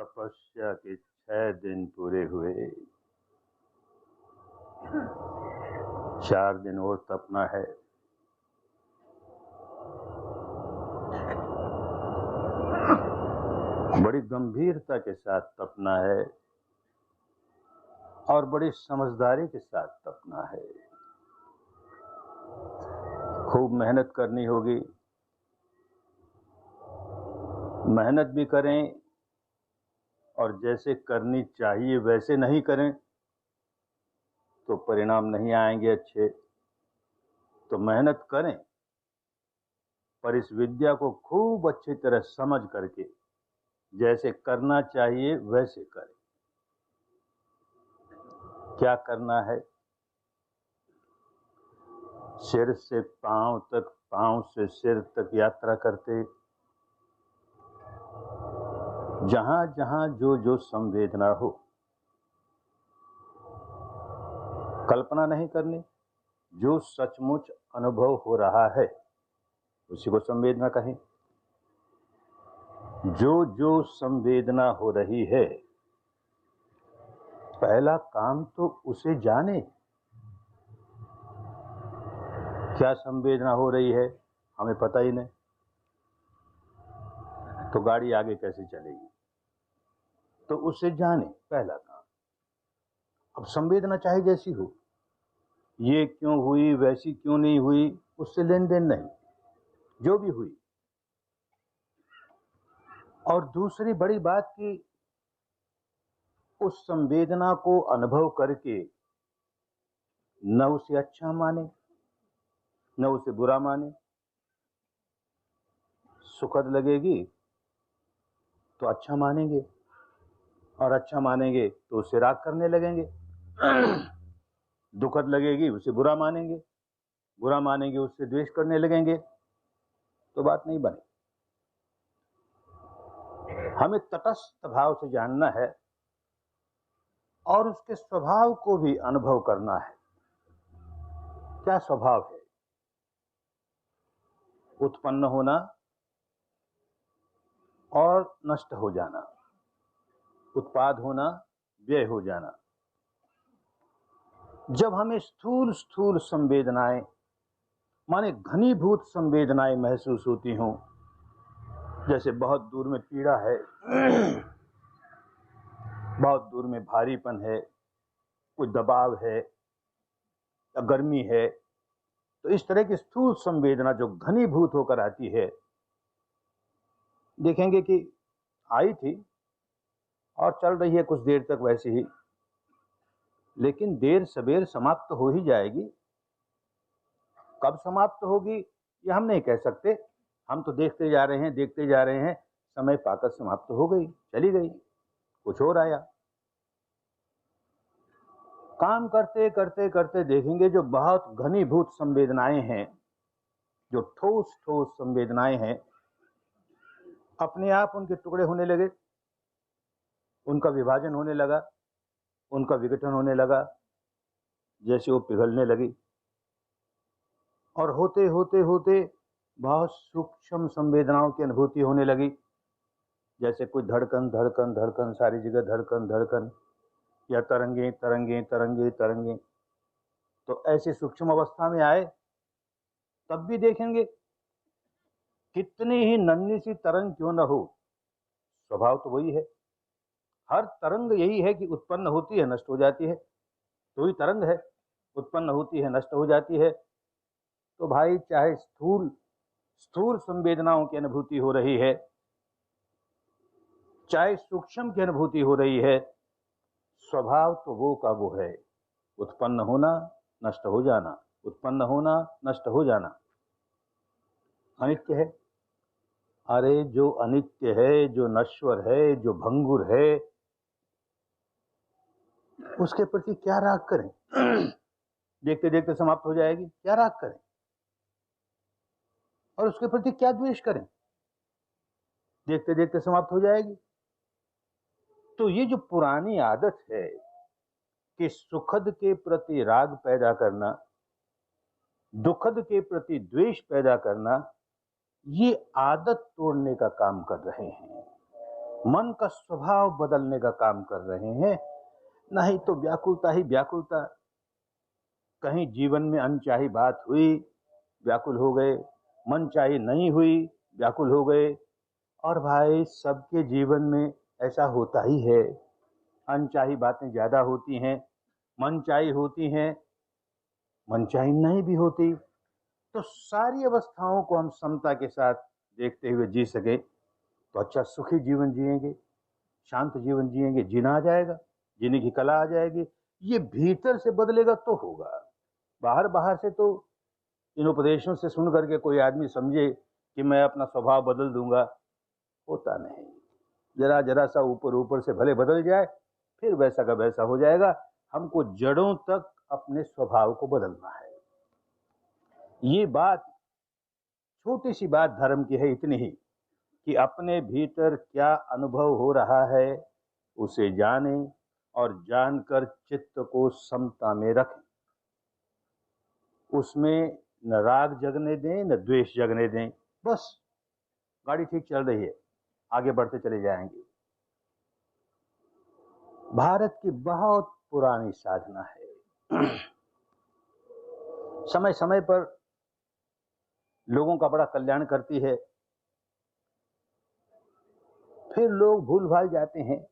तपस्या के 6 दिन पूरे हुए। 4 दिन और तपना है। बड़ी गंभीरता के साथ तपना है और बड़ी समझदारी के साथ तपना है। खूब मेहनत करनी होगी। मेहनत भी करें और जैसे करनी चाहिए वैसे नहीं करें तो परिणाम नहीं आएंगे अच्छे। तो मेहनत करें पर इस विद्या को खूब अच्छी तरह समझ करके जैसे करना चाहिए वैसे करें। क्या करना है? सिर से पांव तक, पांव से सिर तक यात्रा करते जहां जहां जो जो संवेदना हो, कल्पना नहीं करनी, जो सचमुच अनुभव हो रहा है उसी को संवेदना कहें। जो जो संवेदना हो रही है पहला काम तो उसे जाने। क्या संवेदना हो रही है हमें पता ही नहीं, तो गाड़ी आगे कैसे चलेगी? तो उसे जाने, पहला काम। अब संवेदना चाहे जैसी हो, ये क्यों हुई वैसी क्यों नहीं हुई, उससे लेन देन नहीं, जो भी हुई। और दूसरी बड़ी बात कि उस संवेदना को अनुभव करके न उसे अच्छा माने न उसे बुरा माने। सुखद लगेगी तो अच्छा मानेंगे और अच्छा मानेंगे तो उसे राग करने लगेंगे। दुखद लगेगी उसे बुरा मानेंगे, बुरा मानेंगे उससे द्वेष करने लगेंगे, तो बात नहीं बने। हमें तटस्थ भाव से जानना है और उसके स्वभाव को भी अनुभव करना है। क्या स्वभाव है? उत्पन्न होना और नष्ट हो जाना, उत्पाद होना, व्यय हो जाना। जब हमें स्थूल स्थूल संवेदनाएं माने घनीभूत संवेदनाएं महसूस होती हों, जैसे बहुत दूर में पीड़ा है, बहुत दूर में भारीपन है, कोई दबाव है या गर्मी है, तो इस तरह की स्थूल संवेदना जो घनीभूत होकर आती है, देखेंगे कि आई थी और चल रही है कुछ देर तक वैसे ही, लेकिन देर सवेर समाप्त हो ही जाएगी। कब समाप्त होगी ये हम नहीं कह सकते। हम तो देखते जा रहे हैं, देखते जा रहे हैं, समय पाकर समाप्त हो गई, चली गई, कुछ और आया। काम करते करते करते देखेंगे जो बहुत घनीभूत संवेदनाएं हैं, जो ठोस ठोस संवेदनाएं हैं, अपने आप उनके टुकड़े होने लगे, उनका विभाजन होने लगा, उनका विघटन होने लगा, जैसे वो पिघलने लगी। और होते होते होते बहुत सूक्ष्म संवेदनाओं की अनुभूति होने लगी, जैसे कोई धड़कन धड़कन धड़कन, सारी जगह धड़कन धड़कन, या तरंगे तरंगे तरंगे तरंगे। तो ऐसी सूक्ष्म अवस्था में आए तब भी देखेंगे कितनी ही नन्ही सी तरंग क्यों न हो, स्वभाव तो वही है। हर तरंग यही है कि उत्पन्न होती है, नष्ट हो जाती है, तो ही तरंग है, उत्पन्न होती है, नष्ट हो जाती है। तो भाई चाहे स्थूल स्थूल संवेदनाओं की अनुभूति हो रही है, चाहे सूक्ष्म की अनुभूति हो रही है, स्वभाव तो वो का वो है, उत्पन्न होना, नष्ट हो जाना, उत्पन्न होना, नष्ट हो जाना। अनित्य है। अरे जो अनित्य है, जो नश्वर है, जो भंगुर है, उसके प्रति क्या राग करें? देखते देखते समाप्त हो जाएगी, क्या राग करें? और उसके प्रति क्या द्वेष करें? देखते देखते समाप्त हो जाएगी। तो ये जो पुरानी आदत है कि सुखद के प्रति राग पैदा करना, दुखद के प्रति द्वेष पैदा करना, ये आदत तोड़ने का काम कर रहे हैं। मन का स्वभाव बदलने का काम कर रहे हैं। नहीं तो व्याकुलता ही व्याकुलता। कहीं जीवन में अनचाही बात हुई, व्याकुल हो गए, मनचाही नहीं हुई, व्याकुल हो गए। और भाई सबके जीवन में ऐसा होता ही है। अनचाही बातें ज्यादा होती हैं, मनचाही होती हैं, मनचाही नहीं भी होती। तो सारी अवस्थाओं को हम समता के साथ देखते हुए जी सके तो अच्छा सुखी जीवन जिएंगे, शांत जीवन जिएंगे, जीना आ जाएगा, जीने की कला आ जाएगी। ये भीतर से बदलेगा तो होगा। बाहर बाहर से तो इन उपदेशों से सुन करके कोई आदमी समझे कि मैं अपना स्वभाव बदल दूंगा, होता नहीं। जरा जरा सा ऊपर ऊपर से भले बदल जाए, फिर वैसा का वैसा हो जाएगा। हमको जड़ों तक अपने स्वभाव को बदलना है। ये बात, छोटी सी बात धर्म की है, इतनी ही कि अपने भीतर क्या अनुभव हो रहा है उसे जाने और जानकर चित्त को समता में रखें। उसमें न राग जगने दें न द्वेष जगने दें। बस गाड़ी ठीक चल रही है, आगे बढ़ते चले जाएंगे। भारत की बहुत पुरानी साधना है। समय समय पर लोगों का बड़ा कल्याण करती है, फिर लोग भूल भाल जाते हैं।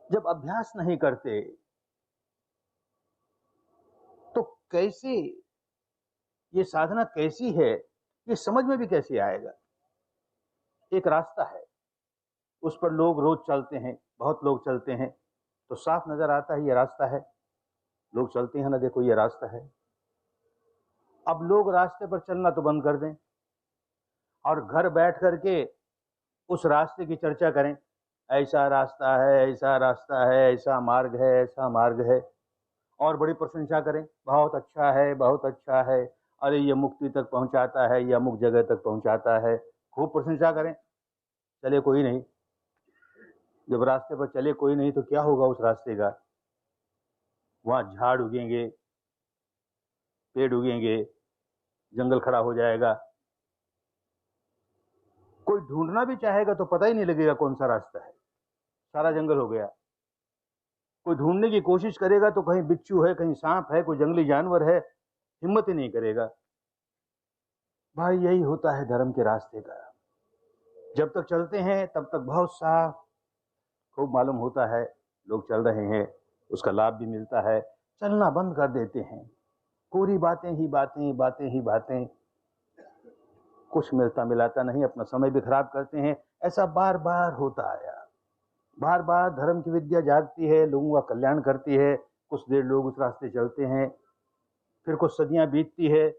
जब अभ्यास नहीं करते तो कैसे ये साधना कैसी है ये समझ में भी कैसे आएगा। एक रास्ता है, उस पर लोग रोज चलते हैं, बहुत लोग चलते हैं, तो साफ नजर आता है ये रास्ता है। लोग चलते हैं ना, देखो ये रास्ता है। अब लोग रास्ते पर चलना तो बंद कर दें और घर बैठ करके उस रास्ते की चर्चा करें। ऐसा रास्ता है, ऐसा रास्ता है, ऐसा मार्ग है, ऐसा मार्ग है, और बड़ी प्रशंसा करें, बहुत अच्छा है, बहुत अच्छा है, अरे ये मुक्ति तक पहुंचाता है, ये अमुक जगह तक पहुंचाता है, खूब प्रशंसा करें। चले कोई नहीं। जब रास्ते पर चले कोई नहीं तो क्या होगा उस रास्ते का? वहां झाड़ उगेंगे, पेड़ उगेंगे, जंगल खड़ा हो जाएगा। कोई ढूंढना भी चाहेगा तो पता ही नहीं लगेगा कौन सा रास्ता है, सारा जंगल हो गया। कोई ढूंढने की कोशिश करेगा तो कहीं बिच्छू है, कहीं सांप है, कोई जंगली जानवर है, हिम्मत ही नहीं करेगा। भाई यही होता है धर्म के रास्ते का। जब तक चलते हैं तब तक बहुत साफ खूब मालूम होता है, लोग चल रहे हैं, उसका लाभ भी मिलता है। चलना बंद कर देते हैं, पूरी बातें ही बातें, बातें ही बातें, कुछ मिलता मिलाता नहीं, अपना समय भी खराब करते हैं। ऐसा बार बार होता आया। बार बार धर्म की विद्या जागती है, लोगों का कल्याण करती है, कुछ देर लोग उस रास्ते चलते हैं, फिर कुछ सदियां बीतती है,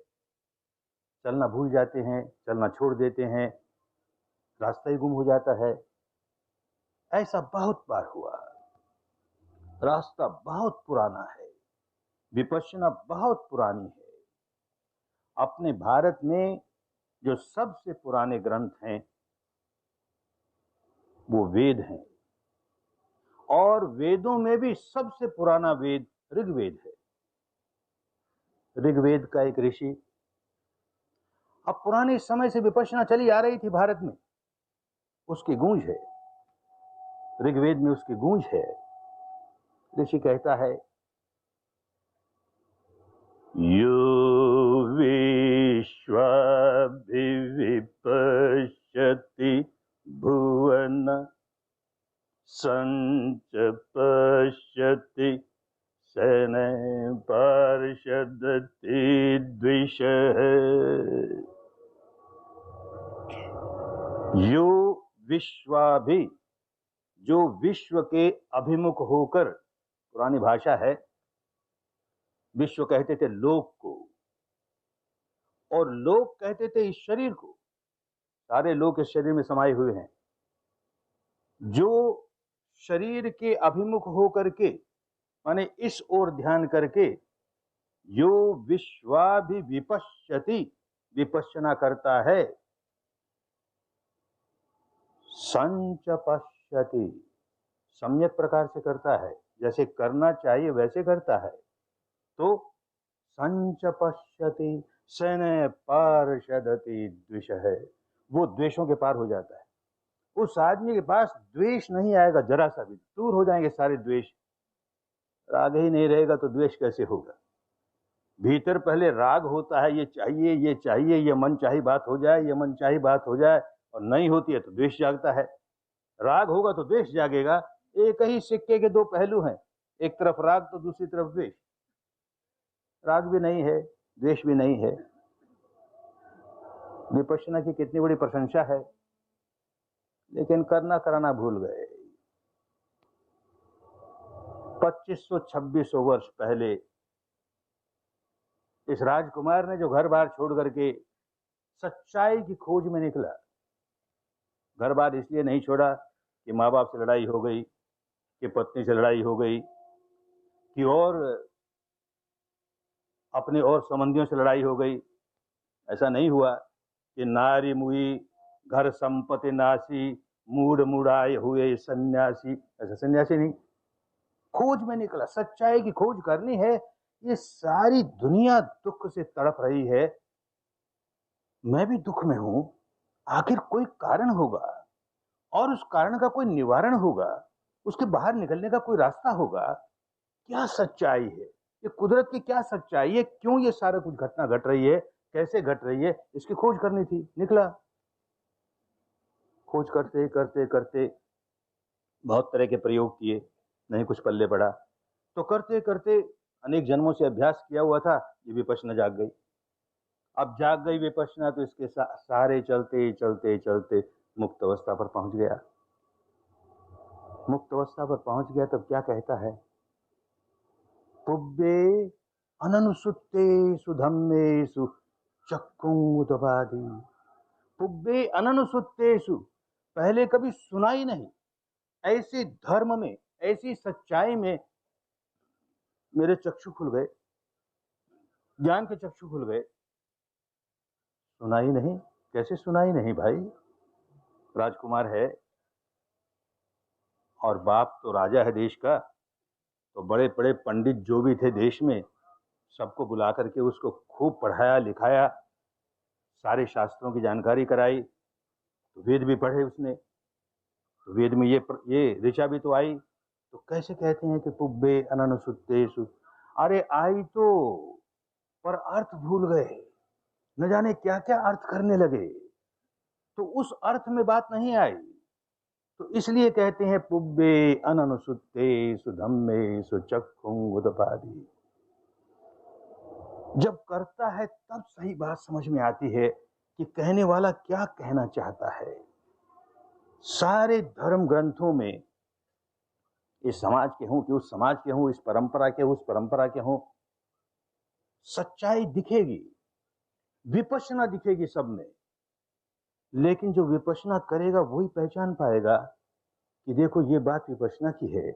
चलना भूल जाते हैं, चलना छोड़ देते हैं, रास्ता ही गुम हो जाता है। ऐसा बहुत बार हुआ। रास्ता बहुत पुराना है, विपश्यना बहुत पुरानी है। अपने भारत में जो सबसे पुराने ग्रंथ हैं वो वेद हैं, और वेदों में भी सबसे पुराना वेद ऋग्वेद है। ऋग्वेद का एक ऋषि, अब पुराने समय से विपश्यना चली आ रही थी भारत में, उसकी गूंज है, ऋग्वेद में उसकी गूंज है। ऋषि कहता है, यो विश्वाभिविपश्यति भुवन संच पश्यति सैन्य पार्षदति द्विषः। यो विश्वाभि, जो विश्व के अभिमुख होकर, पुरानी भाषा है, विश्व कहते थे लोक को, और लोक कहते थे इस शरीर को। सारे लोग इस शरीर में समाये हुए हैं। जो शरीर के अभिमुख होकर के, माने इस ओर ध्यान करके, यो विश्वाभिविपश्यति, विपश्यना करता है, संच पश्यति, सम्यक प्रकार से करता है, जैसे करना चाहिए वैसे करता है, तो संच पश्यति सैन्य पार्षदति द्विषः, वो द्वेषों के पार हो जाता है। उस आदमी के पास द्वेष नहीं आएगा, जरा सा भी दूर हो जाएंगे सारे द्वेष। राग ही नहीं रहेगा तो द्वेष कैसे होगा? भीतर पहले राग होता है, ये चाहिए ये चाहिए, ये मन चाही बात हो जाए, ये मन चाही बात हो जाए, और नहीं होती है तो द्वेष जागता है। राग होगा तो द्वेष जागेगा। एक ही सिक्के के दो पहलू हैं, एक तरफ राग तो दूसरी तरफ द्वेष। राग भी नहीं है, द्वेष भी नहीं है। विपश्यना की कितनी बड़ी प्रशंसा है, लेकिन करना कराना भूल गए। 2500-2600 वर्ष पहले इस राजकुमार ने जो घर बार छोड़ करके सच्चाई की खोज में निकला। घर बार इसलिए नहीं छोड़ा कि माँ बाप से लड़ाई हो गई, कि पत्नी से लड़ाई हो गई, कि और अपने और संबंधियों से लड़ाई हो गई। ऐसा नहीं हुआ कि नारी मुई घर संपत्ति नासी, मूड मुड़ाए हुए सन्यासी। ऐसा सन्यासी नहीं, खोज में निकला। सच्चाई की खोज करनी है। ये सारी दुनिया दुख से तड़प रही है, मैं भी दुख में हूं। आखिर कोई कारण होगा, और उस कारण का कोई निवारण होगा, उसके बाहर निकलने का कोई रास्ता होगा। क्या सच्चाई है, ये कुदरत की क्या सच्चाई है, क्यों ये सारा कुछ घटना घट रही है, कैसे घट रही है, इसकी खोज करनी थी। निकला, खोज करते करते करते बहुत तरह के प्रयोग किए, नहीं कुछ पल्ले पड़ा। तो करते करते अनेक जन्मों से अभ्यास किया हुआ था, ये विपश्यना जाग गई। अब जाग गई विपश्यना तो इसके सहारे चलते चलते चलते मुक्त अवस्था पर पहुंच गया। मुक्त अवस्था पर पहुंच गया तब क्या कहता है? पुब्बे अननुसुत्तेषु धम्मेषु चक्षुमुदपादि। पुब्बे अननुसुत्तेषु, पहले कभी सुना ही नहीं। ऐसे धर्म में, ऐसी सच्चाई में मेरे चक्षु खुल गए, ज्ञान के चक्षु खुल गए। सुना ही नहीं? कैसे सुना ही नहीं भाई? राजकुमार है और बाप तो राजा है देश का, तो बड़े बड़े पंडित जो भी थे देश में, सबको बुला करके उसको खूब पढ़ाया लिखाया, सारे शास्त्रों की जानकारी कराई। तो वेद भी पढ़े उसने, तो वेद में ये ऋचा भी तो आई। तो कैसे कहते हैं कि पुब्बे अननुसुत्तेषु? अरे आई तो, पर अर्थ भूल गए, न जाने क्या क्या अर्थ करने लगे, तो उस अर्थ में बात नहीं आई। तो इसलिए कहते हैं पुब्बे अननुसुत्तेषु धम्मेषु चक्षुमुदपादि। जब करता है तब सही बात समझ में आती है कि कहने वाला क्या कहना चाहता है। सारे धर्म ग्रंथों में, इस समाज के हों कि उस समाज के हों, इस परंपरा के उस परंपरा के हों, सच्चाई दिखेगी, विपश्यना दिखेगी सब में। लेकिन जो विपश्यना करेगा वही पहचान पाएगा कि देखो ये बात विपश्यना की है,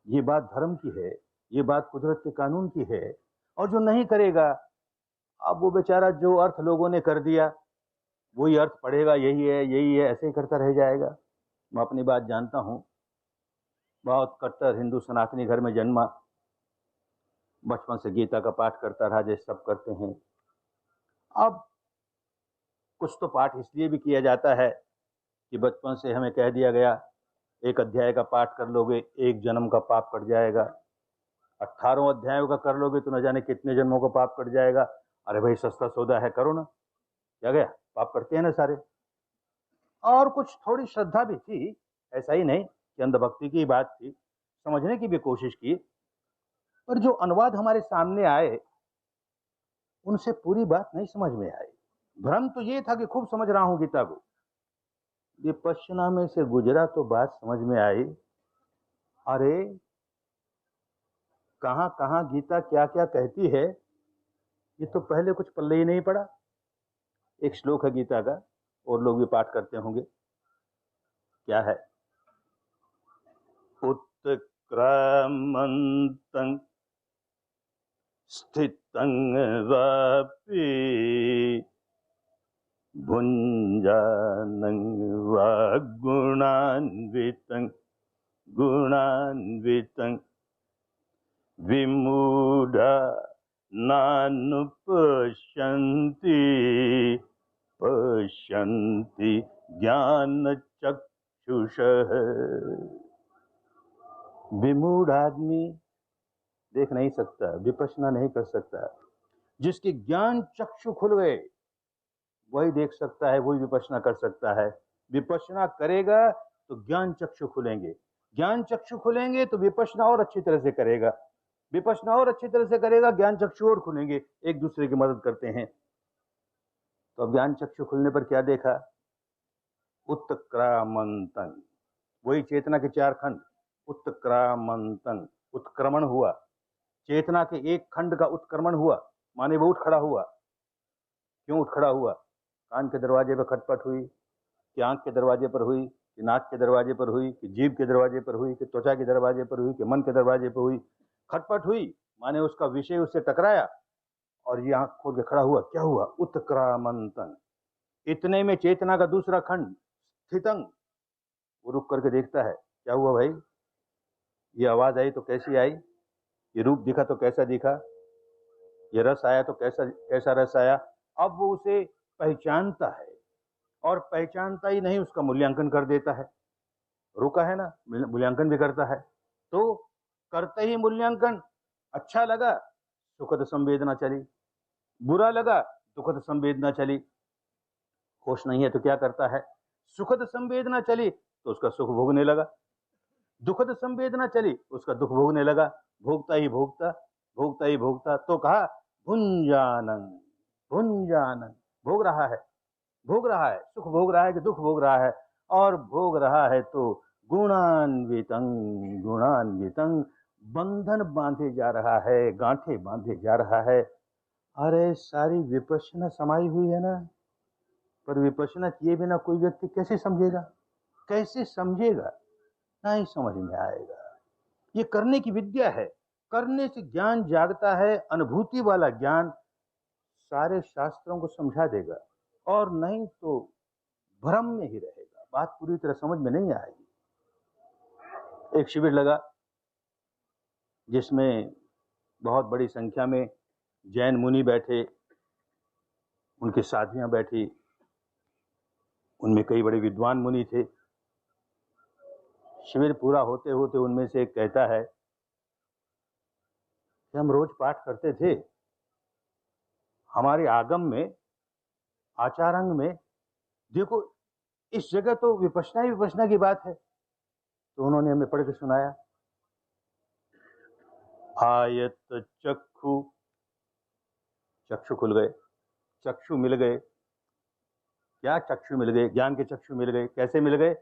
ये बात धर्म की है, ये बात कुदरत के कानून की है। और जो नहीं करेगा, अब वो बेचारा जो अर्थ लोगों ने कर दिया वही अर्थ पढ़ेगा, यही है यही है, ऐसे ही करता रह जाएगा। मैं अपनी बात जानता हूँ, बहुत कट्टर हिंदू सनातनी घर में जन्मा, बचपन से गीता का पाठ करता रहा जैसे सब करते हैं। अब कुछ तो पाठ इसलिए भी किया जाता है कि बचपन से हमें कह दिया गया, एक अध्याय का पाठ कर लोगे एक जन्म का पाप कट जाएगा, 18 अध्यायों का कर लोगे तो न जाने कितने जन्मों का पाप कट जाएगा। अरे भाई सस्ता सौदा है, करो ना, क्या गया, पाप करते हैं ना सारे। और कुछ थोड़ी श्रद्धा भी थी, ऐसा ही नहीं कि अंधभक्ति की बात थी, समझने की भी कोशिश की। पर जो अनुवाद हमारे सामने आए उनसे पूरी बात नहीं समझ में आई। भ्रम तो ये था कि खूब समझ रहा हूं गीता को, विपश्यना में से गुजरा तो बात समझ में आई। अरे कहां कहां गीता क्या क्या कहती है, ये तो पहले कुछ पल्ले ही नहीं पड़ा। एक श्लोक है गीता का, और लोग भी पाठ करते होंगे, क्या है? उत्क्रामन्तं स्थितं वापि भुञ्जानं वा गुणान्वितं विमूढा नानुपश्यन्ति पश्यन्ति ज्ञानचक्षुषा चक्षुषः। विमूढ़ आदमी देख नहीं सकता, विपश्यना नहीं कर सकता। जिसके ज्ञान चक्षु खुल गए वही देख सकता है, वही विपश्यना कर सकता है। विपश्यना करेगा तो ज्ञान चक्षु खुलेंगे, ज्ञान चक्षु खुलेंगे तो विपश्यना और अच्छी तरह से करेगा, विपश्यना और अच्छी तरह से करेगा, ज्ञान चक्षु और खुलेंगे, एक दूसरे की मदद करते हैं। तो अब ज्ञान चक्षु खुलने पर क्या देखा? उत्क्रामंतं, वही चेतना के चार खंड। उत्क्रामंतं, उत्क्रमण हुआ, चेतना के एक खंड का उत्क्रमण हुआ, माने वो उठ खड़ा हुआ। क्यों उठ खड़ा हुआ? कान के दरवाजे पर खटपट हुई, कि आंख के दरवाजे पर हुई, कि नाक के दरवाजे पर हुई, कि जीभ के दरवाजे पर हुई, कि त्वचा के दरवाजे पर हुई, कि मन के दरवाजे पर हुई। खटपट हुई माने उसका विषय उससे टकराया और ये आंख खोल के खड़ा हुआ। क्या हुआ? उत्क्रामंतं। इतने में चेतना का दूसरा खंड स्थितं, वो रुक करके देखता है, क्या हुआ भाई? ये आवाज आई तो कैसी आई? ये रूप दिखा तो कैसा दिखा? ये रस आया तो कैसा रस आया? अब वो उसे पहचानता है, और पहचानता ही नहीं, उसका मूल्यांकन कर देता है। रुका है ना, मूल्यांकन भी करता है। तो करते ही मूल्यांकन, अच्छा लगा सुखद संवेदना चली, बुरा लगा दुखद संवेदना चली। होश नहीं है तो क्या करता है? सुखद संवेदना चली तो उसका सुख भोगने लगा, दुखद संवेदना चली उसका दुख भोगने लगा। भोगता ही भोगता, भोगता ही भोगता। तो कहा भुंजानं, भुंजानं, भोग रहा है, भोग रहा है, सुख भोग रहा है कि दुख भोग रहा है? और भोग रहा है तो गुणान्वितं, गुणान्वितं, बंधन बांधे जा रहा है, गांठे बांधे जा रहा है। अरे सारी विपश्यना समाई हुई है ना, पर विपश्यना किए बिना कोई व्यक्ति कैसे समझेगा? कैसे समझेगा? नहीं समझ में आएगा। ये करने की विद्या है, करने से ज्ञान जागता है। अनुभूति वाला ज्ञान सारे शास्त्रों को समझा देगा, और नहीं तो भ्रम में ही रहेगा, बात पूरी तरह समझ में नहीं आएगी। एक शिविर लगा जिसमें बहुत बड़ी संख्या में जैन मुनि बैठे, उनकी साधियां बैठी, उनमें कई बड़े विद्वान मुनि थे। शिविर पूरा होते होते उनमें से एक कहता है कि हम रोज पाठ करते थे, हमारे आगम में, आचारांग में देखो इस जगह तो विपश्यना ही विपश्यना की बात है। तो उन्होंने हमें पढ़ के सुनाया, आयत चक्षु, चक्षु खुल गए, चक्षु मिल गए। क्या चक्षु मिल गए? ज्ञान के चक्षु मिल गए। कैसे मिल गए?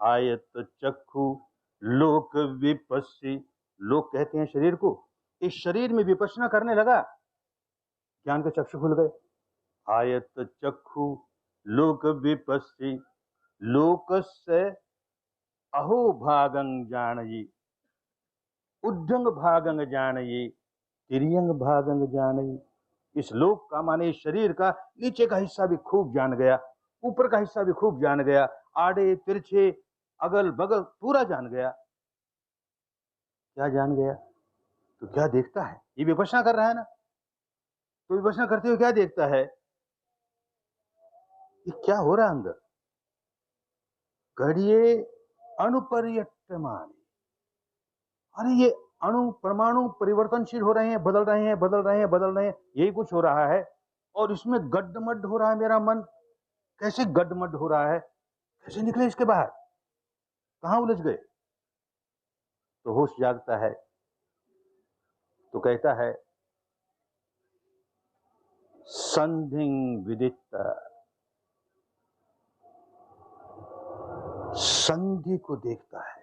आयत चक्षु लोक विपस्सी, लोक कहते हैं शरीर को। इस शरीर में विपश्यना करने लगा, ज्ञान के चक्षु खुल गए। आयत चक्षु लोक विपस्सी, लोकस्य अहो भागं जानयि, उद्धंग भागंग जानयि, तिर्यंग भागंग जानयि। इस लोक का माने इस शरीर का नीचे का हिस्सा भी खूब जान गया, ऊपर का हिस्सा भी खूब जान गया, आड़े तिरछे अगल बगल पूरा जान गया। क्या जान गया? तो क्या देखता है? ये विपश्यना कर रहा है ना, तो विपश्यना करते हुए क्या देखता है? ये क्या हो रहा है अंदर? घड़िए अनुपर्यटमान, अरे ये अणु परमाणु परिवर्तनशील हो रहे हैं, बदल रहे हैं, बदल रहे हैं, बदल रहे हैं, यही कुछ हो रहा है। और इसमें गड्ढमड्ढ हो रहा है मेरा मन। कैसे गड्ढमड्ढ हो रहा है? कैसे निकले इसके बाहर? कहां उलझ गए? तो होश जागता है, तो कहता है संधिं विदित्ता, संधि को देखता है।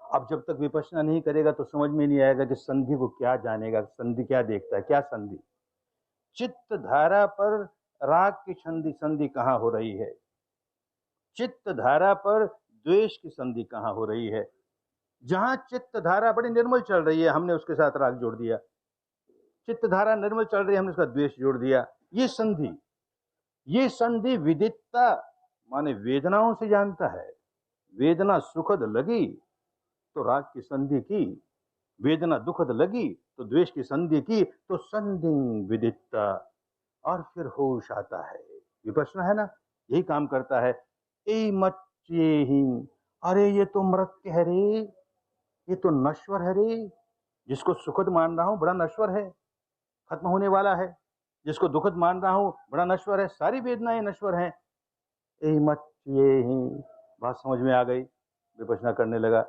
अब जब तक विपश्यना नहीं करेगा तो समझ में नहीं आएगा कि संधि को क्या जानेगा, संधि क्या देखता है। क्या संधि? चित्त धारा पर राग की संधि, संधि कहां हो रही है? चित्त धारा पर द्वेष की संधि कहां हो रही है? जहां चित्त धारा बड़ी निर्मल चल रही है, हमने उसके साथ राग जोड़ दिया। चित्त धारा निर्मल चल रही है, हमने उसका द्वेष जोड़ दिया। ये संधि, ये संधि विदित्ता माने वेदनाओं से जानता है। वेदना सुखद लगी तो राग की संधि की, वेदना दुखद लगी तो द्वेष की संधि की, तो संधि विदित्ता। और फिर होश आता है। विपश्यना है ना, यही काम करता है। एमत मच्येहि। अरे ये तो मृत्य है रे, ये तो नश्वर है रे। जिसको सुखद मान रहा हूं बड़ा नश्वर है, खत्म होने वाला है। जिसको दुखद मान रहा हूं बड़ा नश्वर है, सारी वेदनाएं नश्वर हैं। ए मच्येहि, बात समझ में आ गई। विपश्यना करने लगा।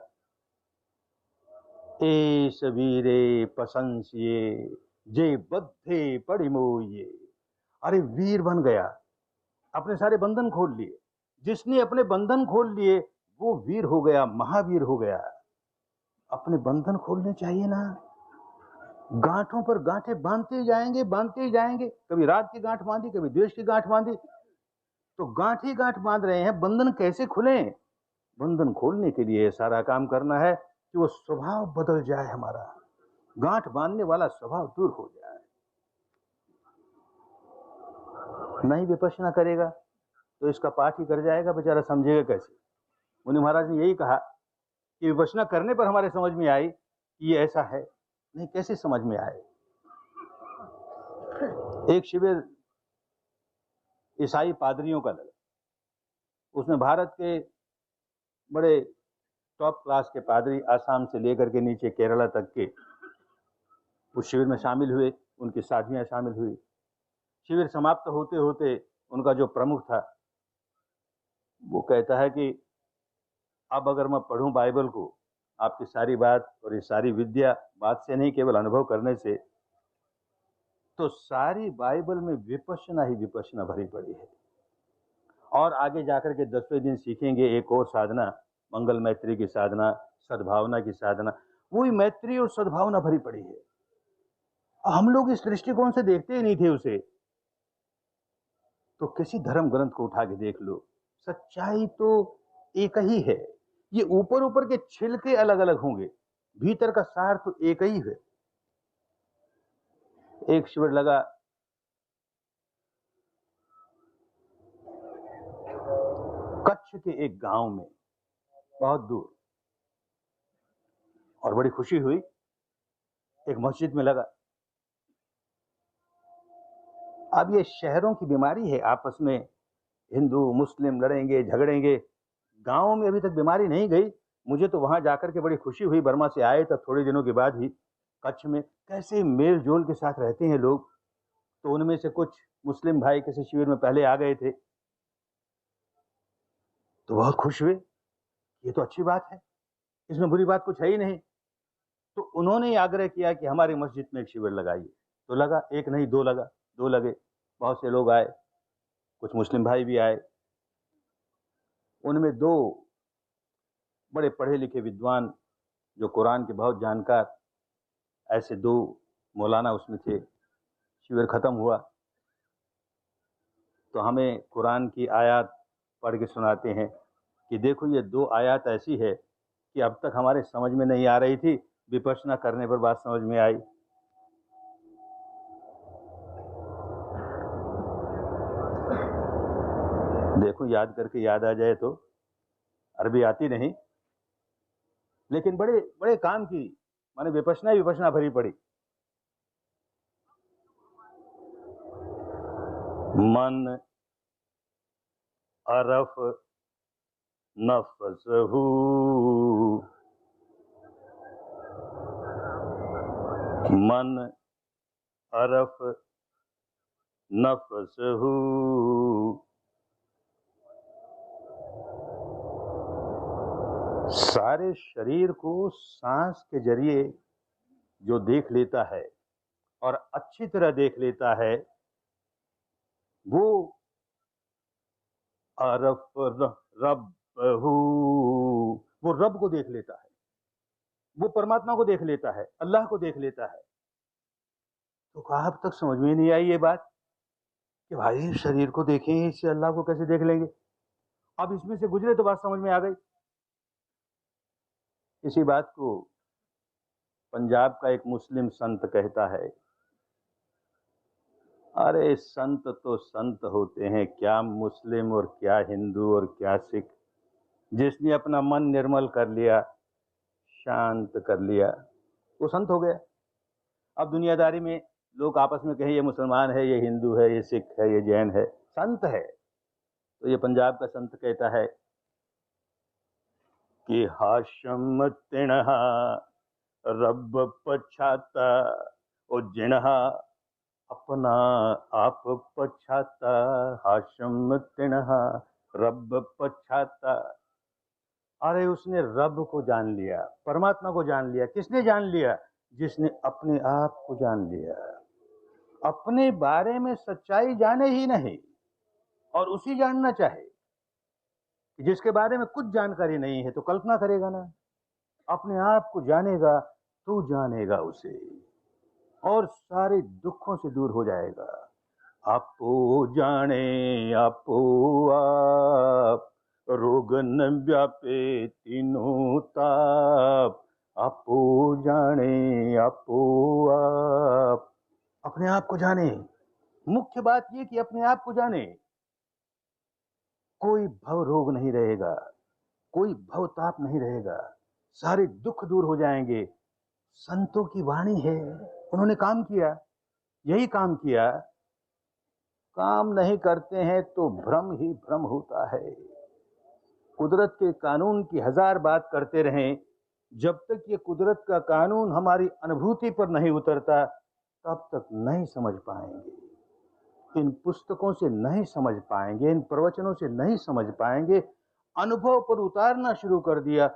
एस वीरे प्रशंसिए, जे बद्धे पड़िमोये। अरे वीर बन गया, अपने सारे बंधन खोल लिए। जिसने अपने बंधन खोल लिए वो वीर हो गया, महावीर हो गया। अपने बंधन खोलने चाहिए ना। गांठों पर गांठें बांधते ही जाएंगे। कभी रात की गांठ बांधी, कभी द्वेष की गांठ बांधी, तो गांठ ही गांठ बांध रहे हैं। बंधन कैसे खुले? बंधन खोलने के लिए सारा काम करना है कि वो स्वभाव बदल जाए, हमारा गांठ बांधने वाला स्वभाव दूर हो जाए। नहीं विपश्यना करेगा तो इसका पाठ ही कर जाएगा, बेचारा समझेगा कैसे? मुनि महाराज ने यही कहा कि विपश्यना करने पर हमारे समझ में आई कि ये ऐसा है। नहीं, कैसे समझ में आए? एक शिविर ईसाई पादरियों का लगा। उसमें भारत के बड़े टॉप क्लास के पादरी, आसाम से लेकर के नीचे केरला तक के, उस शिविर में शामिल हुए। उनकी साधवियां शामिल हुई। शिविर समाप्त होते होते उनका जो प्रमुख था वो कहता है कि अब अगर मैं पढ़ूं बाइबल को, आपकी सारी बात और ये सारी विद्या बात से नहीं, केवल अनुभव करने से, तो सारी बाइबल में विपश्यना ही विपश्यना भरी पड़ी है। और आगे जाकर के 10वें दिन सीखेंगे एक और साधना, मंगल मैत्री की साधना, सद्भावना की साधना। वही मैत्री और सद्भावना भरी पड़ी है। हम लोग इस दृष्टिकोण से देखते ही नहीं थे उसे। तो किसी धर्म ग्रंथ को उठा के देख लो, सच्चाई तो एक ही है। ये ऊपर ऊपर के छिलके अलग अलग होंगे, भीतर का सार तो एक ही है। एक शिविर लगा कच्छ के एक गांव में, बहुत दूर, और बड़ी खुशी हुई। एक मस्जिद में लगा। अब ये शहरों की बीमारी है, आपस में हिंदू मुस्लिम लड़ेंगे झगड़ेंगे। गांवों में अभी तक बीमारी नहीं गई। मुझे तो वहां जाकर के बड़ी खुशी हुई। बर्मा से आए तब थोड़े दिनों के बाद ही कच्छ में कैसे मेल जोल के साथ रहते हैं लोग। तो उनमें से कुछ मुस्लिम भाई किसी शिविर में पहले आ गए थे, तो बहुत खुश हुए। ये तो अच्छी बात है, इसमें बुरी बात कुछ है ही नहीं। तो उन्होंने आग्रह किया कि हमारी मस्जिद में एक शिविर लगाइए। तो लगा, एक नहीं दो लगा, दो लगे। बहुत से लोग आए, कुछ मुस्लिम भाई भी आए। उनमें दो बड़े पढ़े लिखे विद्वान, जो कुरान के बहुत जानकार, ऐसे दो मौलाना उसमें थे। शिविर खत्म हुआ तो हमें कुरान की आयत पढ़ के सुनाते हैं कि देखो ये दो आयत ऐसी है कि अब तक हमारे समझ में नहीं आ रही थी, विपश्यना करने पर बात समझ में आई। देखो याद करके याद आ जाए तो, अरबी आती नहीं, लेकिन बड़े बड़े काम की, माने विपश्यना विपश्यना भरी पड़ी। मन अरफ नफसहू, मन अरफ नफसहू, सारे शरीर को सांस के जरिए जो देख लेता है और अच्छी तरह देख लेता है, वो अरफ रब्बहू, वो रब को देख लेता है, वो परमात्मा को देख लेता है, अल्लाह को देख लेता है। तो कहा अब तक समझ में नहीं आई ये बात कि भाई शरीर को देखें, इससे अल्लाह को कैसे देख लेंगे? अब इसमें से गुजरे तो बात समझ में आ गई। इसी बात को पंजाब का एक मुस्लिम संत कहता है, अरे संत तो संत होते हैं, क्या मुस्लिम और क्या हिंदू और क्या सिख। जिसने अपना मन निर्मल कर लिया, शांत कर लिया, वो संत हो गया। अब दुनियादारी में लोग आपस में कहें ये मुसलमान है, ये हिंदू है, ये सिख है, ये जैन है, संत है। तो ये पंजाब का संत कहता है कि हाशम तिणहा रब पछाता, ओ जिणहा अपना आप पछाता, हाशम तिणहा रब पछाता। अरे उसने रब को जान लिया, परमात्मा को जान लिया। किसने जान लिया? जिसने अपने आप को जान लिया। अपने बारे में सच्चाई जाने ही नहीं और उसी जानना चाहे। जिसके बारे में कुछ जानकारी नहीं है तो कल्पना करेगा ना। अपने आप को जानेगा तो जानेगा उसे और सारे दुखों से दूर हो जाएगा। आपो जाने आपो आप, रोग न व्यापे तीनों ताप। आपो जाने आपो आप, अपने आप को जाने। मुख्य बात यह कि अपने आप को जाने। कोई भव रोग नहीं रहेगा, कोई भव ताप नहीं रहेगा, सारे दुख दूर हो जाएंगे। संतों की वाणी है, उन्होंने काम किया, यही काम किया। काम नहीं करते हैं तो भ्रम ही भ्रम होता है। कुदरत के कानून की हजार बात करते रहें, जब तक ये कुदरत का कानून हमारी अनुभूति पर नहीं उतरता तब तक नहीं समझ पाएंगे। इन पुस्तकों से नहीं समझ पाएंगे, इन प्रवचनों से नहीं समझ पाएंगे। अनुभव पर उतारना शुरू कर दिया,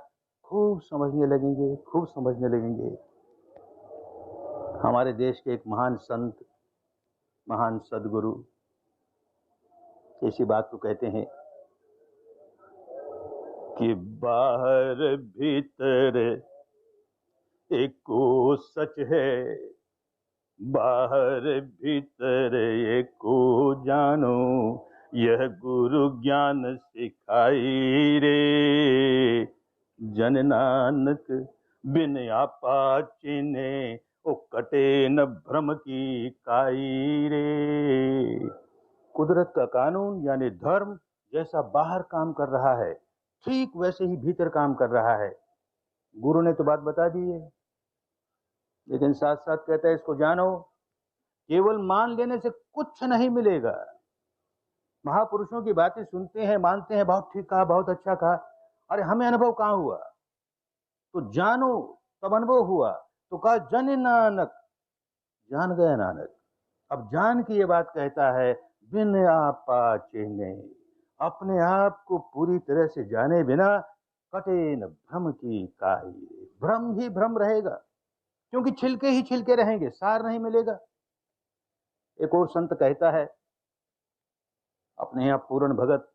खूब समझने लगेंगे, खूब समझने लगेंगे। हमारे देश के एक महान संत, महान सदगुरु इसी बात को कहते हैं कि बाहर भीतर एको सच है, बाहर भीतर एको जानो, यह गुरु ज्ञान सिखाई रे। जन नानक बिन आपा चिन्हे, ओ कटे न भ्रम की काई रे। कुदरत का कानून यानी धर्म जैसा बाहर काम कर रहा है, ठीक वैसे ही भीतर काम कर रहा है। गुरु ने तो बात बता दी है, लेकिन साथ साथ कहता है इसको जानो। केवल मान लेने से कुछ नहीं मिलेगा। महापुरुषों की बातें सुनते हैं, मानते हैं, बहुत ठीक कहा, बहुत अच्छा कहा। अरे हमें अनुभव कहाँ हुआ? तो जानो, तब अनुभव हुआ। तो कहा जन नानक, जान गया नानक। अब जान की ये बात कहता है, बिन आपा चिन्हे, अपने आप को पूरी तरह से जाने बिना कटे न भ्रम की काई। भ्रम ही भ्रम रहेगा, क्योंकि छिलके ही छिलके रहेंगे, सार नहीं मिलेगा। एक और संत कहता है, अपने यहाँ पूर्ण भगत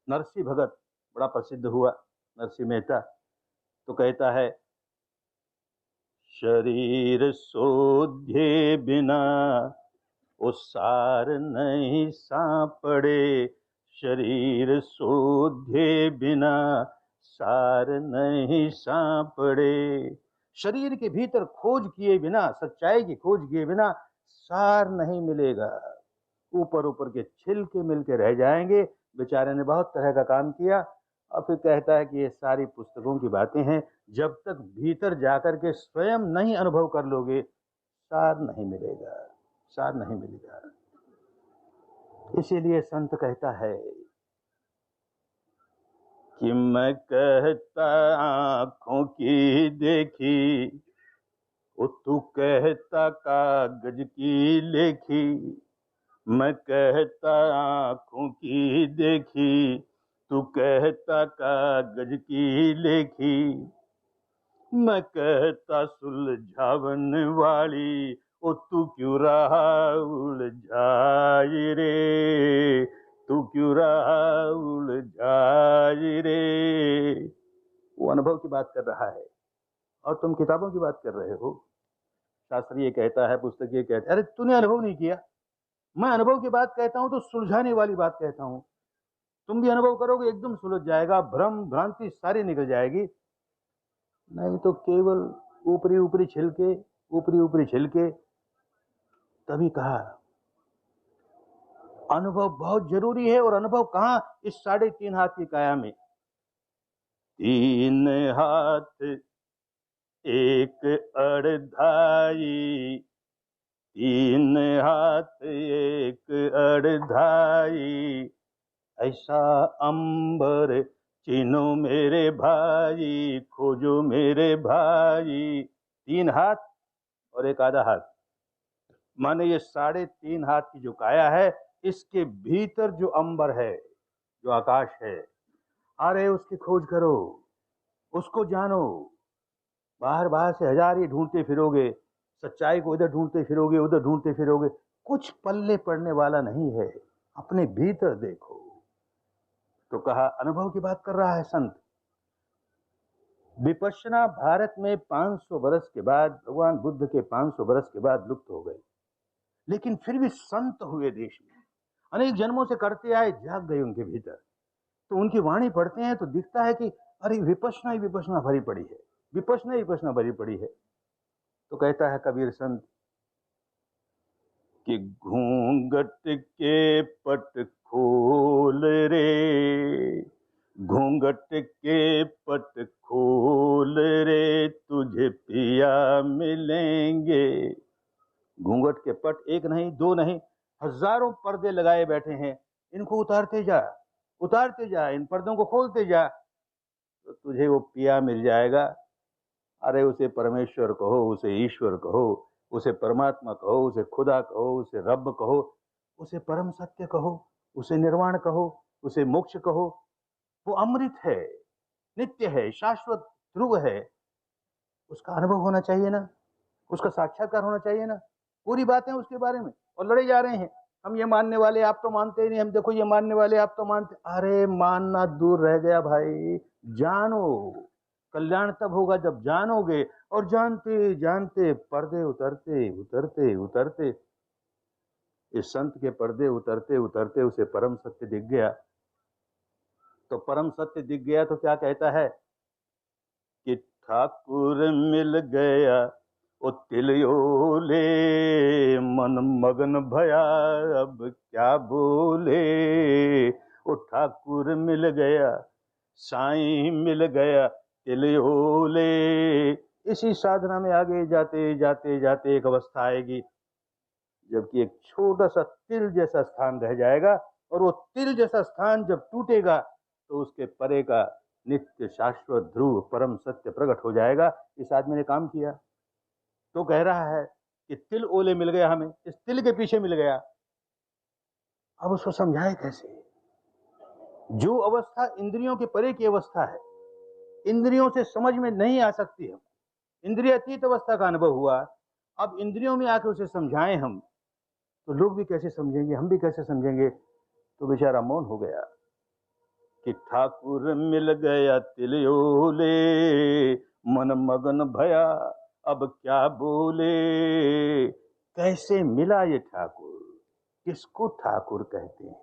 नरसिंह भगत बड़ा प्रसिद्ध हुआ, नरसिंह मेहता, तो कहता है शरीर सोधे बिना वो सार नहीं सांपड़े, शरीर सोधे बिना सार नहीं सांपड़े। शरीर के भीतर खोज किए बिना, सच्चाई की खोज किए बिना सार नहीं मिलेगा। ऊपर ऊपर के छिलके मिलके रह जाएंगे। बेचारे ने बहुत तरह का काम किया और फिर कहता है कि ये सारी पुस्तकों की बातें हैं, जब तक भीतर जाकर के स्वयं नहीं अनुभव कर लोगे सार नहीं मिलेगा, सार नहीं मिलेगा। इसीलिए संत कहता है कि मैं कहता आंखों की देखी, वो तू कहता कागज की लेखी। मैं कहता आंखों की देखी, तू कहता कागज की लेखी। मैं कहता सुलझावन वाली, ओ तू क्यों रहा उलझाई रे, तू क्यों रहा उलझाई रे। वो अनुभव की बात कर रहा है और तुम किताबों की बात कर रहे हो। शास्त्र ये कहता है, पुस्तक ये कहता है। अरे तूने अनुभव नहीं किया। मैं अनुभव की बात कहता हूं तो सुलझाने वाली बात कहता हूं। तुम भी अनुभव करोगे, एकदम सुलझ जाएगा, भ्रम भ्रांति सारी निकल जाएगी। नहीं तो केवल ऊपरी ऊपरी छिलके, ऊपरी ऊपरी छिलके। तभी कहा अनुभव बहुत जरूरी है। और अनुभव कहां? इस 3.5 हाथ की काया में। 3 हाथ एक अड़धाई, 3 हाथ एक अड़धाई, ऐसा अंबर चिन्हो मेरे भाई, खोजो मेरे भाई। 3 हाथ और एक आधा हाथ, माने ये 3.5 हाथ की जो काया है, इसके भीतर जो अंबर है, जो आकाश है, अरे उसकी खोज करो, उसको जानो। बाहर बाहर से हजार ही ढूंढते फिरोगे, सच्चाई को इधर ढूंढते फिरोगे, उधर ढूंढते फिरोगे, कुछ पल्ले पड़ने वाला नहीं है। अपने भीतर देखो। तो कहा, अनुभव की बात कर रहा है संत। विपश्यना भारत में 500 बरस के बाद, भगवान बुद्ध के 500 बरस के बाद लुप्त हो गई, लेकिन फिर भी संत हुए देश में, अनेक जन्मों से करते आए, जाग गए उनके भीतर। तो उनकी वाणी पढ़ते हैं तो दिखता है कि अरे विपश्यना ही विपश्यना भरी पड़ी है, विपश्यना ही विपश्यना भरी पड़ी है। तो कहता है कबीर संत कि घूंघट के पट खोल रे, घूंघट के पट खोल रे, तुझे पिया मिलेंगे। घूंघट के पट एक नहीं, दो नहीं, हजारों पर्दे लगाए बैठे हैं। इनको उतारते जा, उतारते जा, इन पर्दों को खोलते जा, तो तुझे वो पिया मिल जाएगा। अरे उसे परमेश्वर कहो, उसे ईश्वर कहो, उसे परमात्मा कहो, उसे खुदा कहो, उसे रब कहो, उसे परम सत्य कहो, उसे निर्वाण कहो, उसे मोक्ष कहो। वो अमृत है, नित्य है, शाश्वत ध्रुव है। उसका अनुभव होना चाहिए ना, उसका साक्षात्कार होना चाहिए ना। पूरी बातें उसके बारे में, और लड़े जा रहे हैं। हम ये मानने वाले, आप तो मानते ही नहीं, हम देखो ये मानने वाले, आप तो मानते। अरे मानना दूर रह गया भाई, जानो। कल्याण तब होगा जब जानोगे, और जानते जानते पर्दे उतरते उतरते उतरते, इस संत के पर्दे उतरते उतरते उसे परम सत्य दिख गया। तो परम सत्य दिख गया तो क्या कहता है कि ठाकुर मिल गया ओ तिलयोले, मन मगन भया अब क्या बोले। ओ ठाकुर मिल गया, साईं मिल गया, तिलयोले। इसी साधना में आगे जाते जाते जाते एक अवस्था आएगी जबकि एक छोटा सा तिल जैसा स्थान रह जाएगा, और वो तिल जैसा स्थान जब टूटेगा तो उसके परे का नित्य शाश्वत ध्रुव परम सत्य प्रकट हो जाएगा। इस आदमी ने काम किया। तो कह रहा है कि तिल ओले मिल गया, हमें इस तिल के पीछे मिल गया। अब उसको समझाए कैसे? जो अवस्था इंद्रियों के परे की अवस्था है, इंद्रियों से समझ में नहीं आ सकती है, इंद्रिय अतीत अवस्था का अनुभव हुआ। अब इंद्रियों में आकर उसे समझाएं हम, तो लोग भी कैसे समझेंगे, हम भी कैसे समझेंगे? तो बेचारा मौन हो गया कि ठाकुर मिल गया तिलयोले, मन मगन भया अब क्या बोले। कैसे मिला ये ठाकुर? किसको ठाकुर कहते हैं?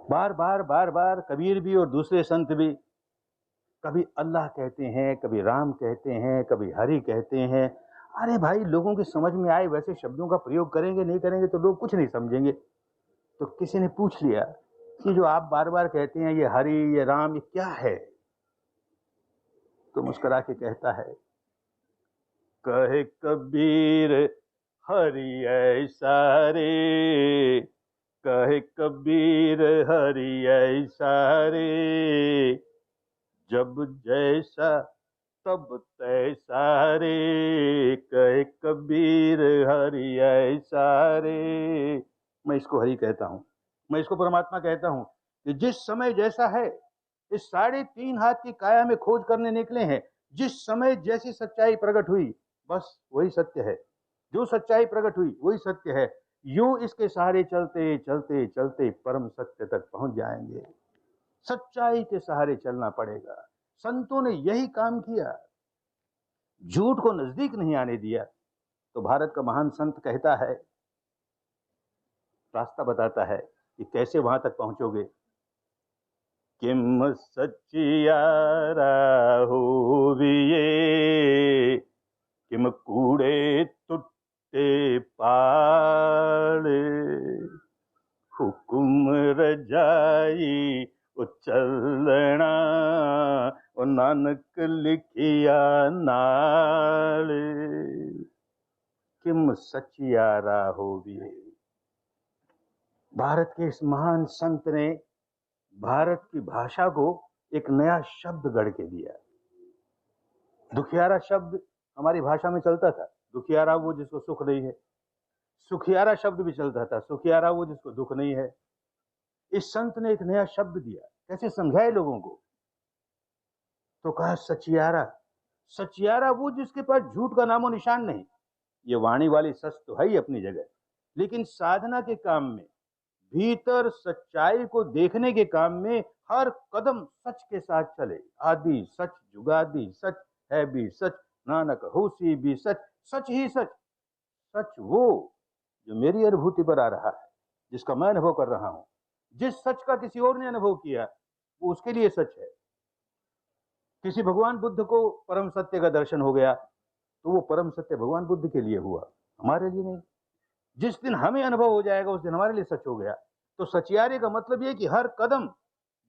बार बार बार बार कबीर भी और दूसरे संत भी कभी अल्लाह कहते हैं, कभी राम कहते हैं, कभी हरि कहते हैं। अरे भाई, लोगों की समझ में आए वैसे शब्दों का प्रयोग करेंगे, नहीं करेंगे तो लोग कुछ नहीं समझेंगे। तो किसी ने पूछ लिया कि जो आप बार बार कहते हैं, ये हरि, ये राम, ये क्या है? तो मुस्कुरा के कहता है, कहे कबीर हरि ऐसा रे, कहे कबीर हरि ऐसा रे, जब जैसा तब तैसा रे, कहे कबीर हरि ऐसा रे। मैं इसको हरि कहता हूं, मैं इसको परमात्मा कहता हूं कि जिस समय जैसा है, इस 3.5 हाथ की काया में खोज करने निकले हैं। जिस समय जैसी सच्चाई प्रकट हुई, बस वही सत्य है। जो सच्चाई प्रकट हुई वही सत्य है। यूं इसके सहारे चलते चलते चलते परम सत्य तक पहुंच जाएंगे। सच्चाई के सहारे चलना पड़ेगा। संतों ने यही काम किया, झूठ को नजदीक नहीं आने दिया। तो भारत का महान संत कहता है, रास्ता बताता है कि कैसे वहां तक पहुंचोगे। किम सच्चियारा होविये, किम कूड़े तुट्टे पाड़े, हुकुम रजाई उचलना, ओ नानक लिखिया नाल। किम सचियारा होविये। भारत के इस महान संत ने भारत की भाषा को एक नया शब्द गढ़ के दिया। दुखियारा शब्द हमारी भाषा में चलता था, दुखियारा वो जिसको सुख नहीं है। सुखियारा शब्द भी चलता था, सुखियारा वो जिसको दुख नहीं है। इस संत ने एक नया शब्द दिया, कैसे समझाए लोगों को? तो कहा सचियारा। सचियारा वो जिसके पास झूठ का नामो निशान नहीं। ये वाणी वाली सच तो है ही अपनी जगह, लेकिन साधना के काम में, भीतर सच्चाई को देखने के काम में हर कदम सच के साथ चले। आदि सच, जुगादि सच, है भी सच, नानक होसी भी सच, सच ही सच। सच वो जो मेरी अनुभूति पर आ रहा है, जिसका मैं अनुभव कर रहा हूं। जिस सच का किसी और ने अनुभव किया वो उसके लिए सच है। किसी भगवान बुद्ध को परम सत्य का दर्शन हो गया तो वो परम सत्य भगवान बुद्ध के लिए हुआ, हमारे लिए नहीं। जिस दिन हमें अनुभव हो जाएगा उस दिन हमारे लिए सच हो गया। तो सचियारे का मतलब ये कि हर कदम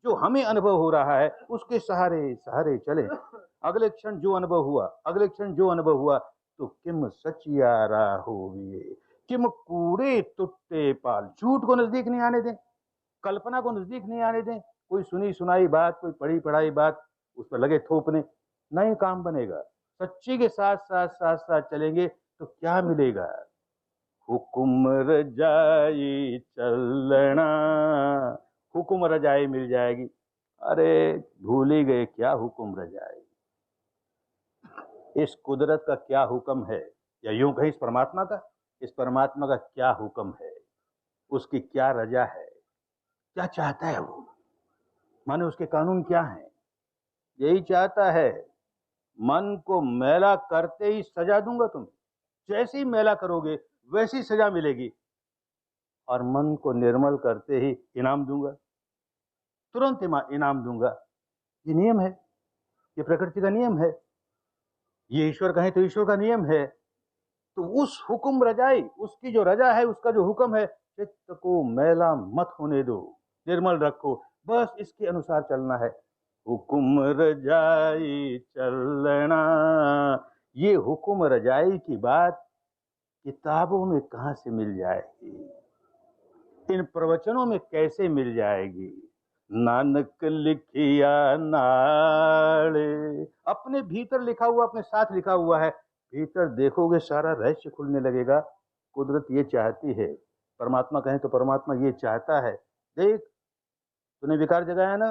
जो हमें अनुभव हो रहा है उसके सहारे सहारे चले। अगले क्षण जो अनुभव हुआ, अगले क्षण जो अनुभव हुआ, तो किम सचियारा होविए, किम कूड़े तुट्टे पाल। झूठ को नजदीक नहीं आने दें, कल्पना को नजदीक नहीं आने दें। कोई सुनी सुनाई बात, कोई पढ़ी पढ़ाई बात उस पर लगे थोपने, नहीं काम बनेगा। सच्ची के साथ साथ साथ साथ चलेंगे तो क्या मिलेगा? हुकुम रजाई चलना, हुकुम रजाई मिल जाएगी। अरे भूल ही गए क्या हुकुम रजाई। इस कुदरत का क्या हुक्म है, या यूं कहीं इस परमात्मा का क्या हुक्म है, उसकी क्या रजा है, क्या चाहता है वो, माने उसके कानून क्या हैं? यही चाहता है, मन को मैला करते ही सजा दूंगा तुम्हें। जैसे ही मैला करोगे वैसी सजा मिलेगी, और मन को निर्मल करते ही इनाम दूंगा, तुरंत इनाम दूंगा। ये नियम है, ये प्रकृति का नियम है, ये ईश्वर कहें तो ईश्वर का नियम है। तो उस हुक्म रजाई, उसकी जो रजा है, उसका जो हुक्म है, चित्त को मैला मत होने दो, निर्मल रखो, बस इसके अनुसार चलना है। हुक्म रजाई चलना, ये हुक्म रजाई की बात किताबों में कहां से मिल जाएगी, इन प्रवचनों में कैसे मिल जाएगी? नानक लिखिया नाले, अपने भीतर लिखा हुआ, अपने साथ लिखा हुआ है। भीतर देखोगे सारा रहस्य खुलने लगेगा। कुदरत ये चाहती है, परमात्मा कहें तो परमात्मा ये चाहता है। देख, तूने विकार जगाया ना,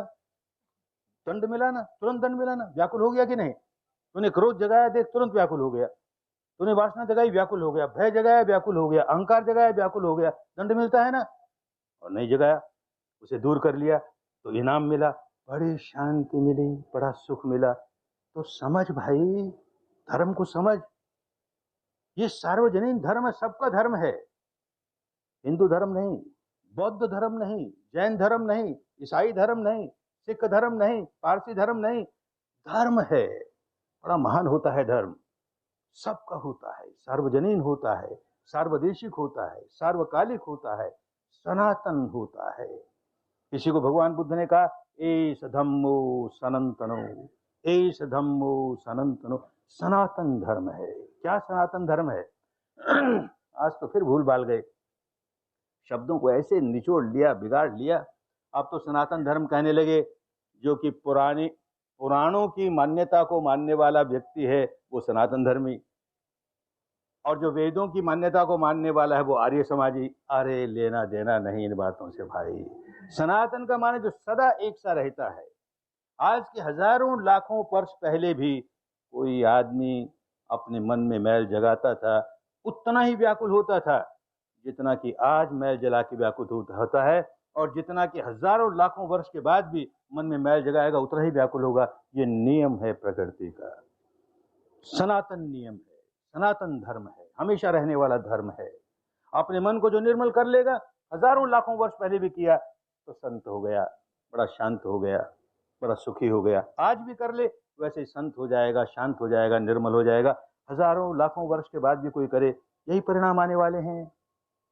दंड मिला ना, तुरंत दंड मिला ना, व्याकुल हो गया कि नहीं? तूने क्रोध जगाया, देख तुरंत व्याकुल हो गया। तूने वासना जगाई, व्याकुल हो गया। भय जगाया, व्याकुल हो गया। अहंकार जगाया, व्याकुल हो गया। दंड मिलता है ना। और नहीं जगाया, उसे दूर कर लिया तो इनाम मिला, बड़ी शांति मिली, बड़ा सुख मिला। तो समझ भाई, धर्म को समझ। ये सार्वजनिक धर्म है, सबका धर्म है। हिंदू धर्म नहीं, बौद्ध धर्म नहीं, जैन धर्म नहीं, ईसाई धर्म नहीं, सिख धर्म नहीं, पारसी धर्म नहीं, धर्म है। बड़ा महान होता है धर्म, सबका होता है, सार्वजनीन होता है, सार्वदेशिक होता है, सार्वकालिक होता है, सनातन होता है। किसी को भगवान बुद्ध ने कहा एष धम्मो सनातनो, एष धम्मो सनातनो, सनातन धर्म है। क्या सनातन धर्म है? आज तो फिर भूल भाल गए, शब्दों को ऐसे निचोड़ लिया, बिगाड़ लिया। अब तो सनातन धर्म कहने लगे, जो कि पुराणों की मान्यता को मानने वाला व्यक्ति है वो सनातन धर्मी, और जो वेदों की मान्यता को मानने वाला है वो आर्य समाजी। अरे लेना देना नहीं इन बातों से भाई। सनातन का माने जो सदा एक सा रहता है। आज के हजारों लाखों वर्ष पहले भी कोई आदमी अपने मन में मैल जगाता था, उतना ही व्याकुल होता था जितना कि आज मैल जला के व्याकुल होता है, और जितना कि हजारों लाखों वर्ष के बाद भी मन में मैल जगाएगा उतना ही व्याकुल होगा। ये नियम है प्रकृति का, सनातन नियम है, सनातन धर्म है, हमेशा रहने वाला धर्म है। अपने मन को जो निर्मल कर लेगा, हजारों लाखों वर्ष पहले भी किया, तो संत हो गया, बड़ा शांत हो गया, बड़ा सुखी हो गया। आज भी कर ले वैसे ही संत हो जाएगा, शांत हो जाएगा, निर्मल हो जाएगा। हजारों लाखों वर्ष के बाद भी कोई करे, यही परिणाम आने वाले हैं।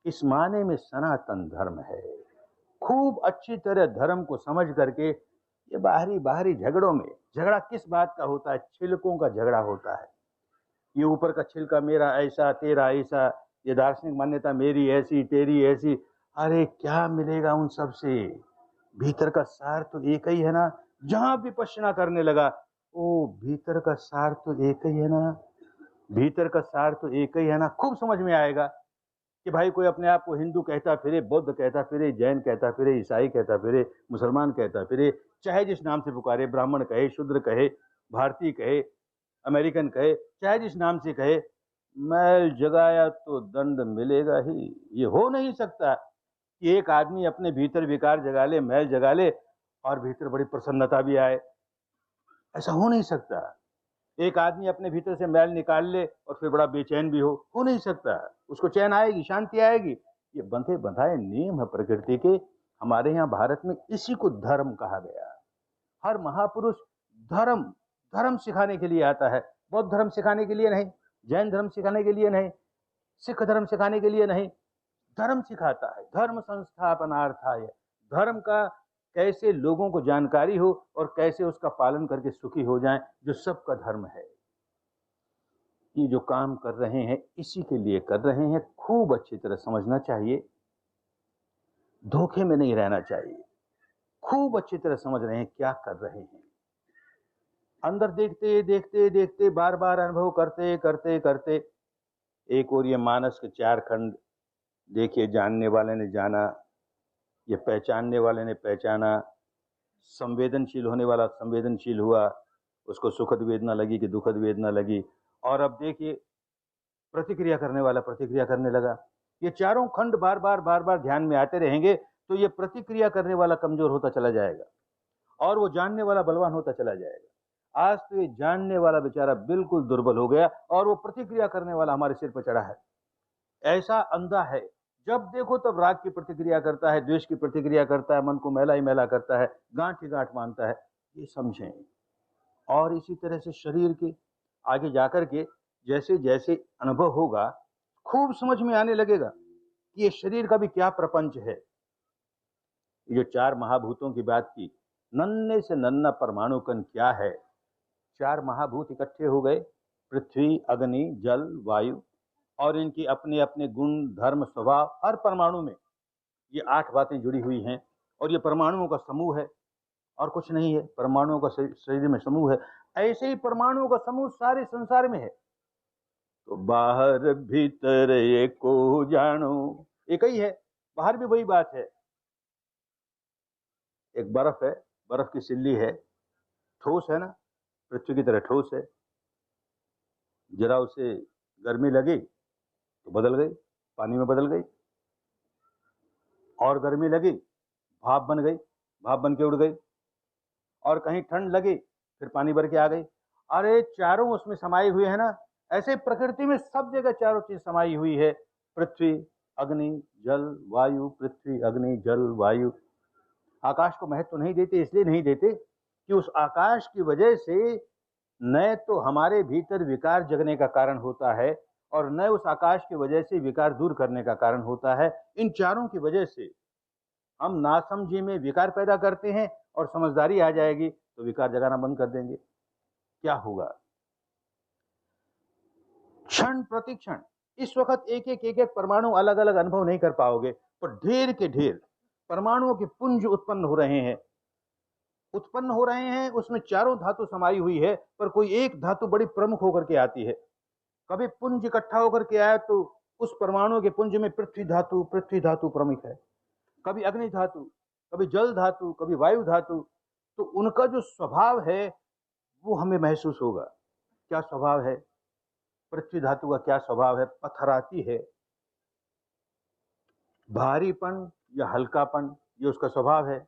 इस माने में सनातन धर्म है। खूब अच्छी तरह धर्म को समझ करके, ये बाहरी बाहरी झगड़ों में, झगड़ा किस बात का होता है? छिलकों का झगड़ा होता है। ये ऊपर का छिलका मेरा ऐसा, तेरा ऐसा, ये दार्शनिक मान्यता मेरी ऐसी, तेरी ऐसी। अरे क्या मिलेगा उन सब से? भीतर का सार तो एक ही है ना, जहां विपश्यना करने लगा, ओ भीतर का सार तो एक ही है ना, भीतर का सार तो एक ही है ना। खूब समझ में आएगा कि भाई कोई अपने आप को हिंदू कहता फिरे, बौद्ध कहता फिरे, जैन कहता फिरे, ईसाई कहता फिरे, मुसलमान कहता फिरे, चाहे जिस नाम से पुकारे, ब्राह्मण कहे, शूद्र कहे, भारतीय कहे, अमेरिकन कहे, चाहे जिस नाम से कहे, मैल जगाया तो दंड मिलेगा ही। ये हो नहीं सकता कि एक आदमी अपने भीतर विकार जगा ले, मैल जगा ले और भीतर बड़ी प्रसन्नता भी आए। ऐसा हो नहीं सकता। एक आदमी अपने भीतर से मैल निकाल ले और फिर बड़ा बेचैन भी हो नहीं सकता। उसको चैन आएगी, शांति आएगी। ये बंधे बंधाए नियम है प्रकृति के। हमारे यहाँ भारत में इसी को धर्म कहा गया। हर महापुरुष धर्म धर्म सिखाने के लिए आता है। बौद्ध धर्म सिखाने के लिए नहीं, जैन धर्म सिखाने के लिए नहीं, सिख धर्म सिखाने के लिए नहीं, धर्म सिखाता है। धर्म संस्थापनार्थाय, धर्म का कैसे लोगों को जानकारी हो और कैसे उसका पालन करके सुखी हो जाएं, जो सबका धर्म है। ये जो काम कर रहे हैं इसी के लिए कर रहे हैं। खूब अच्छी तरह समझना चाहिए, धोखे में नहीं रहना चाहिए। खूब अच्छी तरह समझ रहे हैं क्या कर रहे हैं। अंदर देखते देखते देखते, बार बार अनुभव करते करते करते, एक और ये मानस के 4 खंड देखिए, जानने वाले ने जाना, ये पहचानने वाले ने पहचाना, संवेदनशील होने वाला संवेदनशील हुआ, उसको सुखद वेदना लगी कि दुखद वेदना लगी, और अब देखिए प्रतिक्रिया करने वाला प्रतिक्रिया करने लगा। ये चारों खंड बार बार ध्यान में आते रहेंगे तो ये प्रतिक्रिया करने वाला कमजोर होता चला जाएगा और वो जानने वाला बलवान होता चला जाएगा। आज तो ये जानने वाला बेचारा बिल्कुल दुर्बल हो गया और वो प्रतिक्रिया करने वाला हमारे सिर पर चढ़ा है। ऐसा अंधा है, जब देखो तब राग की प्रतिक्रिया करता है, द्वेष की प्रतिक्रिया करता है, मन को मैला ही मैला करता है, गांठ ही गांठ मानता है। ये समझें। और इसी तरह से शरीर के आगे जाकर के जैसे जैसे अनुभव होगा, खूब समझ में आने लगेगा कि ये शरीर का भी क्या प्रपंच है। ये जो 4 महाभूतों की बात की, नन्हे से नन्हा परमाणु कण क्या है। 4 महाभूत इकट्ठे हो गए, पृथ्वी, अग्नि, जल, वायु, और इनकी अपने अपने गुण, धर्म, स्वभाव। हर परमाणु में ये 8 बातें जुड़ी हुई हैं और ये परमाणुओं का समूह है और कुछ नहीं है। परमाणुओं का शरीर में समूह है। ऐसे ही परमाणुओं का समूह सारे संसार में है। तो बाहर भीतर एको जानो, एक ही है। बाहर भी वही बात है। एक बर्फ है, बर्फ की सिल्ली है, ठोस है ना, पृथ्वी की तरह ठोस है। जरा उसे गर्मी लगी तो बदल गई, पानी में बदल गई, और गर्मी लगी, भाप बन गई, भाप बन के उड़ गई, और कहीं ठंड लगी फिर पानी भर के आ गई। अरे चारों उसमें समाई हुई है ना। ऐसे प्रकृति में सब जगह चारों चीज समाई हुई है। पृथ्वी, अग्नि, जल, वायु, पृथ्वी, अग्नि, जल, वायु। आकाश को महत्व नहीं देते, इसलिए नहीं देते कि उस आकाश की वजह से न तो हमारे भीतर विकार जगने का कारण होता है और न उस आकाश की वजह से विकार दूर करने का कारण होता है। इन चारों की वजह से हम नासमझी में विकार पैदा करते हैं और समझदारी आ जाएगी तो विकार जगाना बंद कर देंगे। क्या होगा? क्षण प्रति क्षण इस वक्त एक एक परमाणु अलग अलग अनुभव नहीं कर पाओगे, पर ढेर के ढेर परमाणुओं के पुंज उत्पन्न हो रहे हैं। उसमें चारों धातु समाई हुई है, पर कोई एक धातु बड़ी प्रमुख होकर के आती है। कभी पुंज इकट्ठा होकर के आया तो उस परमाणु के पुंज में पृथ्वी धातु प्रमुख है, कभी अग्नि धातु, कभी जल धातु, कभी वायु धातु। तो उनका जो स्वभाव है वो हमें महसूस होगा। क्या स्वभाव है? पृथ्वी धातु का क्या स्वभाव है? पथराती है, भारीपन या हल्कापन, ये उसका स्वभाव है।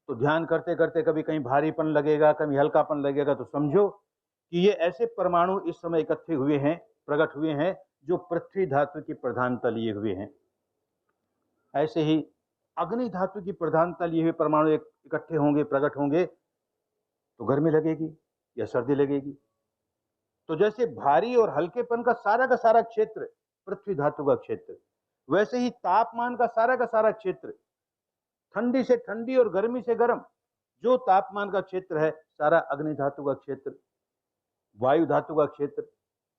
तो ध्यान करते करते कभी कहीं भारीपन लगेगा, कभी हल्कापन लगेगा, तो समझो कि ये ऐसे परमाणु इस समय इकट्ठे हुए हैं, प्रकट हुए हैं, जो पृथ्वी धातु की प्रधानता लिए हुए हैं। ऐसे ही अग्नि धातु की प्रधानता लिए हुए परमाणु इकट्ठे होंगे, प्रकट होंगे, तो गर्मी लगेगी या सर्दी लगेगी। तो जैसे भारी और हल्केपन का सारा क्षेत्र पृथ्वी धातु का क्षेत्र, वैसे ही तापमान का सारा क्षेत्र, ठंडी से ठंडी और गर्मी से गर्म जो तापमान का क्षेत्र है, सारा अग्नि धातु का क्षेत्र, वायु धातु का क्षेत्र।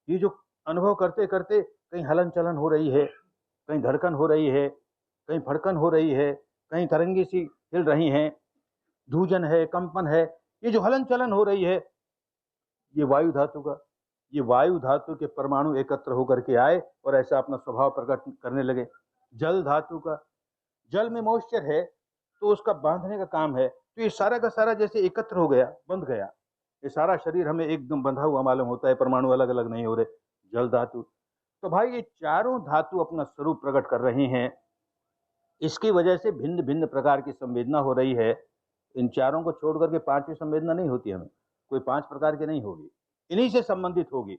ये जो अनुभव करते करते कहीं हलन चलन हो रही है, कहीं धड़कन हो रही है, कहीं फड़कन हो रही है, कहीं तरंगी सी हिल रही हैं, धूजन है, कंपन है, ये जो हलन चलन हो रही है, ये वायु धातु का, ये वायु धातु के परमाणु एकत्र होकर के आए और ऐसा अपना स्वभाव प्रकट करने लगे। जल धातु का, जल में मॉइस्चर है तो उसका बांधने का काम है, तो ये सारा का सारा जैसे एकत्र हो गया, बंध गया। ये सारा शरीर हमें एकदम बंधा हुआ मालूम होता है, परमाणु अलग अलग नहीं हो रहे। जल धातु, तो भाई ये चारों धातु अपना स्वरूप प्रकट कर रही हैं, इसकी वजह से भिन्न भिन्न प्रकार की संवेदना हो रही है। इन चारों को छोड़ करके पांचवी संवेदना नहीं होती हमें, कोई 5 प्रकार की नहीं होगी, इन्हीं से संबंधित होगी।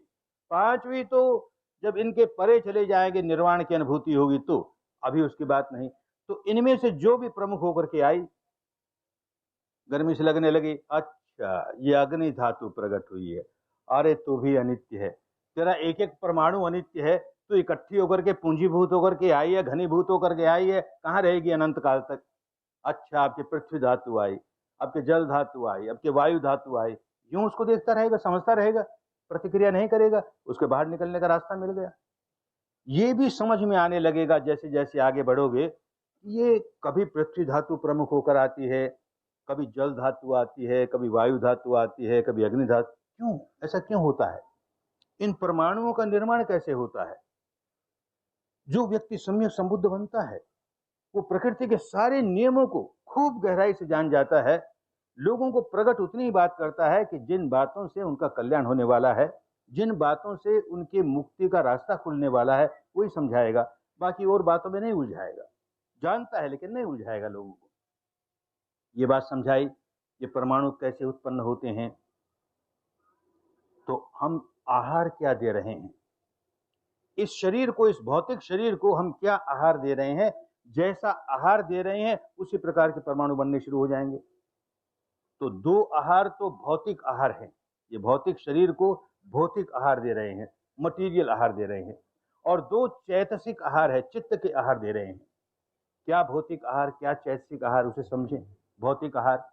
पांचवी तो जब इनके परे चले जाएंगे, निर्वाण की अनुभूति होगी, तो अभी उसकी बात नहीं। तो इनमें से जो भी प्रमुख होकर के आई, गर्मी से लगने लगी, अच्छा ये अग्नि धातु प्रकट हुई है, अरे तू भी अनित्य है, तेरा एक एक परमाणु अनित्य है, तो इकट्ठी होकर के पूंजीभूत होकर के आई है, घनीभूत होकर के आई है, कहाँ रहेगी अनंत काल तक। अच्छा आपके पृथ्वी धातु आई, आपके जल धातु आई, आपके वायु धातु आई, यूं उसको देखता रहेगा, समझता रहेगा, प्रतिक्रिया नहीं करेगा, उसके बाहर निकलने का रास्ता मिल गया। ये भी समझ में आने लगेगा जैसे जैसे आगे बढ़ोगे, ये कभी पृथ्वी धातु प्रमुख होकर आती है, कभी जल धातु आती है, कभी वायु धातु आती है, कभी अग्नि धातु। क्यों ऐसा क्यों होता है? इन परमाणुओं का निर्माण कैसे होता है? जो व्यक्ति सम्यक संबुद्ध बनता है, वो प्रकृति के सारे नियमों को खूब गहराई से जान जाता है, लोगों को प्रकट उतनी ही बात करता है कि जिन बातों से उनका कल्याण होने वाला है, जिन बातों से उनके मुक्ति का रास्ता खुलने वाला है, वही समझाएगा, बाकी और बातों में नहीं उलझाएगा। जानता है लेकिन नहीं उलझाएगा लोगों को। ये बात समझाई, ये परमाणु कैसे उत्पन्न होते हैं, तो हम आहार क्या दे रहे हैं, इस शरीर को, इस भौतिक शरीर को हम क्या आहार दे रहे हैं, जैसा आहार दे रहे हैं उसी प्रकार के परमाणु बनने शुरू हो जाएंगे। तो 2 आहार तो भौतिक आहार है, ये भौतिक शरीर को भौतिक आहार दे रहे हैं, मटीरियल आहार दे रहे हैं, और 2 चैतसिक आहार है, चित्त के आहार दे रहे हैं। क्या भौतिक आहार, क्या चैतसिक आहार, उसे समझें। भौतिक आहार,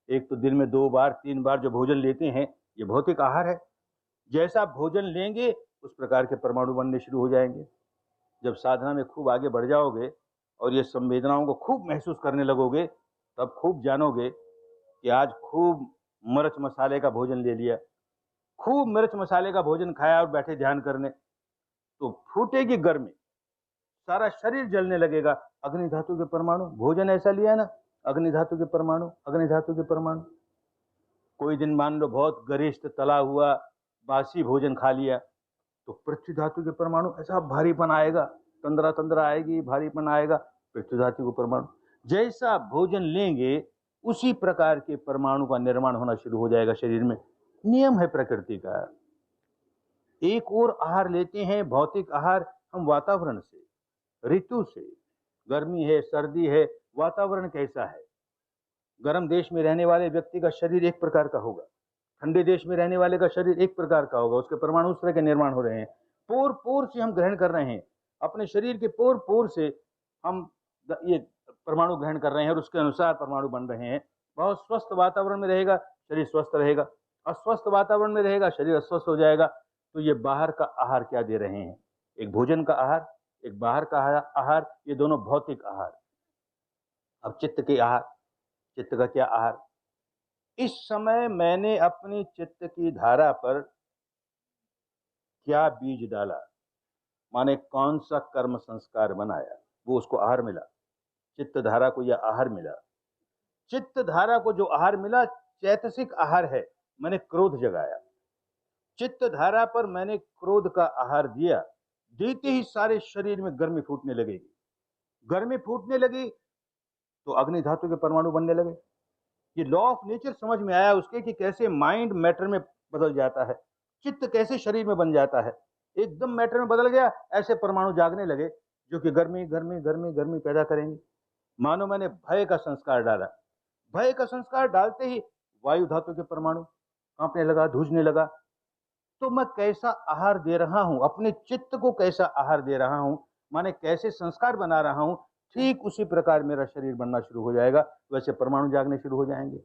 एक तो दिन में 2 बार 3 बार जो भोजन लेते हैं, ये भौतिक आहार है। जैसा भोजन लेंगे उस प्रकार के परमाणु बनने शुरू हो जाएंगे। जब साधना में खूब आगे बढ़ जाओगे और ये संवेदनाओं को खूब महसूस करने लगोगे, तब खूब जानोगे कि आज खूब मिर्च मसाले का भोजन ले लिया, खूब मिर्च मसाले का भोजन खाया और बैठे ध्यान करने, तो फूटेगी गर्मी, सारा शरीर जलने लगेगा। अग्नि धातु के परमाणु, भोजन ऐसा लिया ना, अग्नि धातु के परमाणु, अग्नि धातु के परमाणु। कोई दिन मान लो बहुत गरिष्ठ तला हुआ बासी भोजन खा लिया, तो पृथ्वी धातु के परमाणु ऐसा भारीपन आएगा, तंद्रा तंद्रा आएगी, भारीपन आएगा, पृथ्वी धातु के परमाणु। जैसा भोजन लेंगे उसी प्रकार के परमाणु का निर्माण होना शुरू हो जाएगा शरीर में। नियम है प्रकृति का। एक और आहार लेते हैं, भौतिक आहार, हम वातावरण से, ऋतु से, गर्मी है, सर्दी है, वातावरण कैसा है। गर्म देश में रहने वाले व्यक्ति का शरीर एक प्रकार का होगा, ठंडे देश में रहने वाले का शरीर एक प्रकार का होगा, उसके परमाणु उस तरह के निर्माण हो रहे हैं। पोर पोर से हम ग्रहण कर रहे हैं, अपने शरीर के पोर पोर से हम ये परमाणु ग्रहण कर रहे हैं और उसके अनुसार परमाणु बन रहे हैं। बहुत स्वस्थ वातावरण में रहेगा, शरीर स्वस्थ रहेगा, अस्वस्थ वातावरण में रहेगा, शरीर अस्वस्थ हो जाएगा। तो ये बाहर का आहार क्या दे रहे हैं, एक भोजन का आहार, एक बाहर का आहार, ये दोनों भौतिक आहार। अब चित्त के आहार, चित्त का क्या आहार। इस समय मैंने अपनी चित्त की धारा पर क्या बीज डाला, माने कौन सा कर्म संस्कार बनाया, वो उसको आहार मिला। चित्त धारा को यह आहार मिला। चित्त धारा को जो आहार मिला चैतसिक आहार है, मैंने क्रोध जगाया। चित्त धारा पर मैंने क्रोध का आहार दिया, देते ही सारे शरीर में गर्मी फूटने लगेगी। गर्मी फूटने लगी तो अग्नि धातु के परमाणु बनने लगे। ये लॉ ऑफ नेचर समझ में आया उसके कि कैसे माइंड मैटर में बदल जाता है, चित्त कैसे शरीर में बन जाता है, एकदम मैटर में बदल गया। ऐसे परमाणु जागने लगे जो कि गर्मी गर्मी गर्मी गर्मी पैदा करेंगे। मानो मैंने भय का संस्कार डाला, भय का संस्कार डालते ही वायु धातु के परमाणु कांपने लगा, धूजने लगा। तो मैं कैसा आहार दे रहा हूं, अपने चित्त को कैसा आहार दे रहा हूं, माने कैसे संस्कार बना रहा हूं, ठीक उसी प्रकार मेरा शरीर बनना शुरू हो जाएगा, वैसे परमाणु जागने शुरू हो जाएंगे।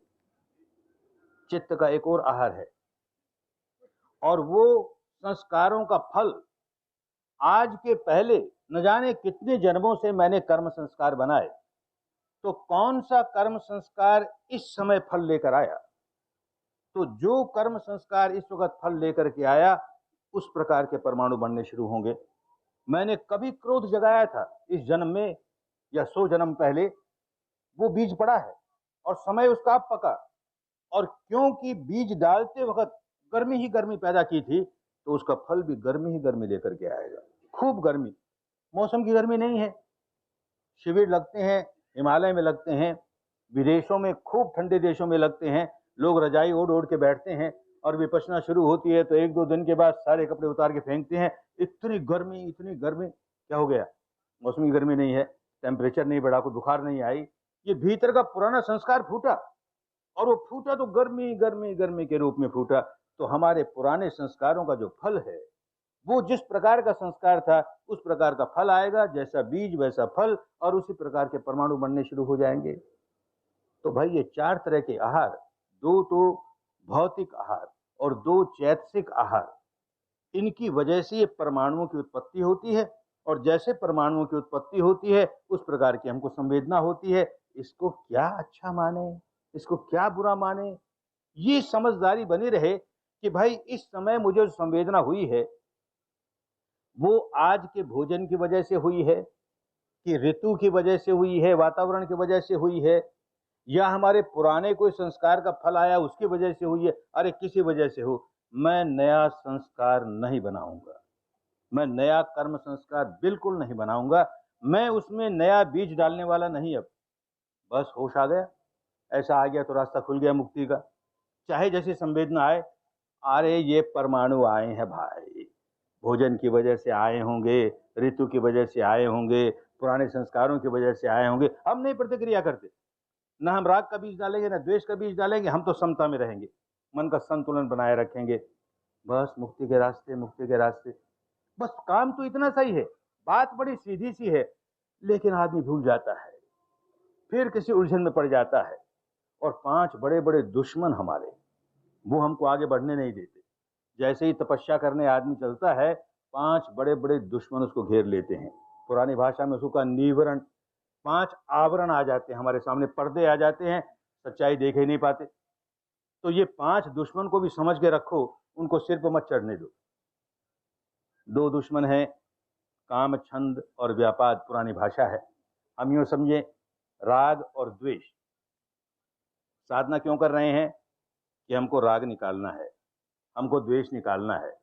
चित्त का एक और आहार है, और वो संस्कारों का फल आज के पहले न जाने कितने जन्मों से मैंने कर्म संस्कार बनाए, तो कौन सा कर्म संस्कार इस समय फल लेकर आया? तो जो कर्म संस्कार इस वक्त फल लेकर के आया, उस प्रकार के परमाणु बनने शुरू होंगे। मैंने कभी क्रोध जगाया था इस जन्म में या 100 जन्म पहले, वो बीज पड़ा है और समय उसका अब पका। और क्योंकि बीज डालते वक्त गर्मी ही गर्मी पैदा की थी, तो उसका फल भी गर्मी ही गर्मी लेकर के आएगा। खूब गर्मी, मौसम की गर्मी नहीं है। शिविर लगते हैं, हिमालय में लगते हैं, विदेशों में, खूब ठंडे देशों में लगते हैं। लोग रजाई ओढ़ ओढ़ के बैठते हैं और विपश्यना शुरू होती है तो 1-2 दिन के बाद सारे कपड़े उतार के फेंकते हैं। इतनी गर्मी, इतनी गर्मी। क्या हो गया? मौसमी गर्मी नहीं है, टेम्परेचर नहीं बढ़ा, कोई बुखार नहीं आई। ये भीतर का पुराना संस्कार फूटा, और वो फूटा तो गर्मी गर्मी गर्मी के रूप में फूटा। तो हमारे पुराने संस्कारों का जो फल है, वो जिस प्रकार का संस्कार था उस प्रकार का फल आएगा। जैसा बीज वैसा फल, और उसी प्रकार के परमाणु बनने शुरू हो जाएंगे। तो भाई ये 4 तरह के आहार, 2 तो भौतिक आहार और 2 चैतसिक आहार, इनकी वजह से ये परमाणुओं की उत्पत्ति होती है। और जैसे परमाणुओं की उत्पत्ति होती है उस प्रकार की हमको संवेदना होती है। इसको क्या अच्छा माने, इसको क्या बुरा माने, ये समझदारी बनी रहे कि भाई इस समय मुझे जो संवेदना हुई है वो आज के भोजन की वजह से हुई है, कि ऋतु की वजह से हुई है, वातावरण की वजह से हुई है, या हमारे पुराने कोई संस्कार का फल आया उसकी वजह से हुई है। अरे किसी वजह से हो, मैं नया संस्कार नहीं बनाऊंगा, मैं नया कर्म संस्कार बिल्कुल नहीं बनाऊंगा, मैं उसमें नया बीज डालने वाला नहीं। अब बस होश आ गया, ऐसा आ गया तो रास्ता खुल गया मुक्ति का। चाहे जैसी संवेदना आए, अरे ये परमाणु आए हैं भाई, भोजन की वजह से आए होंगे, ऋतु की वजह से आए होंगे, पुराने संस्कारों की वजह से आए होंगे। हम नहीं प्रतिक्रिया करते, ना हम राग का बीज डालेंगे, ना द्वेष का बीज डालेंगे। हम तो समता में रहेंगे, मन का संतुलन बनाए रखेंगे। बस मुक्ति के रास्ते, मुक्ति के रास्ते। बस काम तो इतना सही है, बात बड़ी सीधी सी है, लेकिन आदमी भूल जाता है, फिर किसी उलझन में पड़ जाता है। और 5 बड़े बड़े दुश्मन हमारे, वो हमको आगे बढ़ने नहीं देते। जैसे ही तपस्या करने आदमी चलता है, 5 बड़े बड़े दुश्मन उसको घेर लेते हैं। पुरानी भाषा में उसका निवरण, 5 आवरण आ जाते हैं हमारे सामने, पर्दे आ जाते हैं, सच्चाई देख ही नहीं पाते। तो ये 5 दुश्मन को भी समझ के रखो, उनको सिर पर मत चढ़ने दो। 2 दुश्मन हैं, काम छंद और व्यापाद, पुरानी भाषा है। हम यूँ समझे, राग और द्वेष। साधना क्यों कर रहे हैं? कि हमको राग निकालना है, हमको द्वेष निकालना है।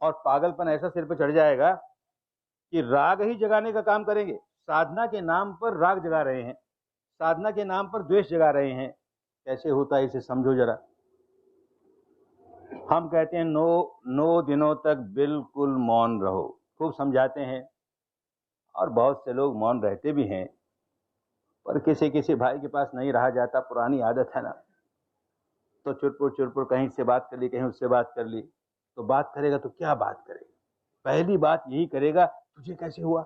और पागलपन ऐसा सिर पर चढ़ जाएगा कि राग ही जगाने का काम करेंगे। साधना के नाम पर राग जगा रहे हैं, साधना के नाम पर द्वेष जगा रहे हैं। कैसे होता है इसे समझो जरा। हम कहते हैं 9 दिनों तक बिल्कुल मौन रहो, खूब समझाते हैं, और बहुत से लोग मौन रहते भी हैं, पर किसी किसी भाई के पास नहीं रहा जाता, पुरानी आदत है ना। तो चुरपुर चुरपुर कहीं से बात कर ली, कहीं उससे बात कर ली। तो बात करेगा तो क्या बात करेगा? पहली बात यही करेगा, तुझे कैसे हुआ।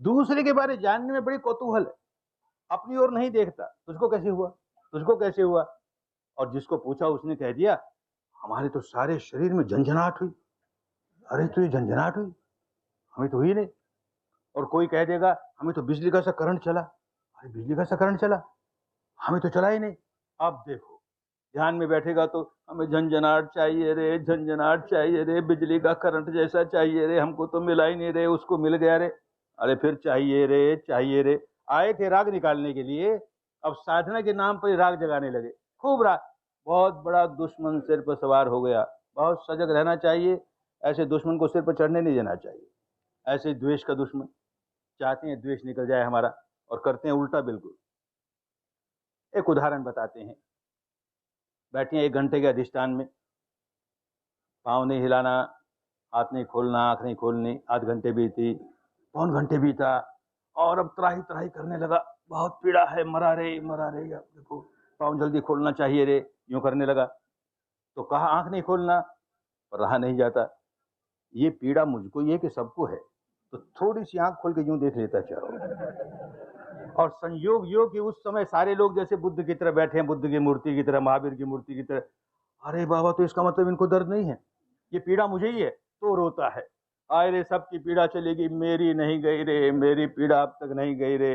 दूसरे के बारे जानने में बड़ी कौतूहल है, अपनी ओर नहीं देखता, तुझको कैसे हुआ, तुझको कैसे हुआ। और जिसको पूछा उसने कह दिया, हमारे तो सारे शरीर में झंझनाहट हुई। अरे तुझे झंझनाहट हुई? हमें तो हुई नहीं। और कोई कह देगा, हमें तो बिजली का सा करंट चला। अरे बिजली का सा करंट चला, हमें तो चला ही नहीं। अब देखो, ध्यान में बैठेगा तो हमें झंझनाहट चाहिए रे, झंझनाहट चाहिए रे, बिजली का करंट जैसा चाहिए रे, हमको तो मिला ही नहीं रे, उसको मिल गया रे। अरे फिर चाहिए रे, चाहिए रे। आए थे राग निकालने के लिए, अब साधना के नाम पर राग जगाने लगे, खूब राग। बहुत बड़ा दुश्मन सिर पर सवार हो गया। बहुत सजग रहना चाहिए, ऐसे दुश्मन को सिर पर चढ़ने नहीं देना चाहिए। ऐसे द्वेष का दुश्मन, चाहते हैं द्वेष निकल जाए हमारा, और करते हैं उल्टा बिल्कुल। एक उदाहरण बताते हैं। बैठे 1 घंटे के अधिष्ठान में, पाँव नहीं हिलाना, हाथ नहीं खोलना, आँख नहीं खोलनी। आध घंटे बीती, पौन घंटे बीता, और अब त्राही त्राही करने लगा, बहुत पीड़ा है, मरा रे मरा रे, अब देखो पाँव जल्दी खोलना चाहिए रे, यूँ करने लगा। तो कहा आँख नहीं खोलना, पर रहा नहीं जाता। ये पीड़ा मुझको ये कि सबको है, तो थोड़ी सी आँख खोल के यूँ देख लेता चलो। और संयोग योग कि उस समय सारे लोग जैसे बुद्ध की तरह बैठे हैं, बुद्ध की मूर्ति की तरह, महावीर की मूर्ति की तरह। अरे बाबा, तो इसका मतलब इनको दर्द नहीं है, ये पीड़ा मुझे ही है। तो रोता है, आए रे सबकी पीड़ा चलेगी, मेरी नहीं गई रे, मेरी पीड़ा अब तक नहीं गई रे।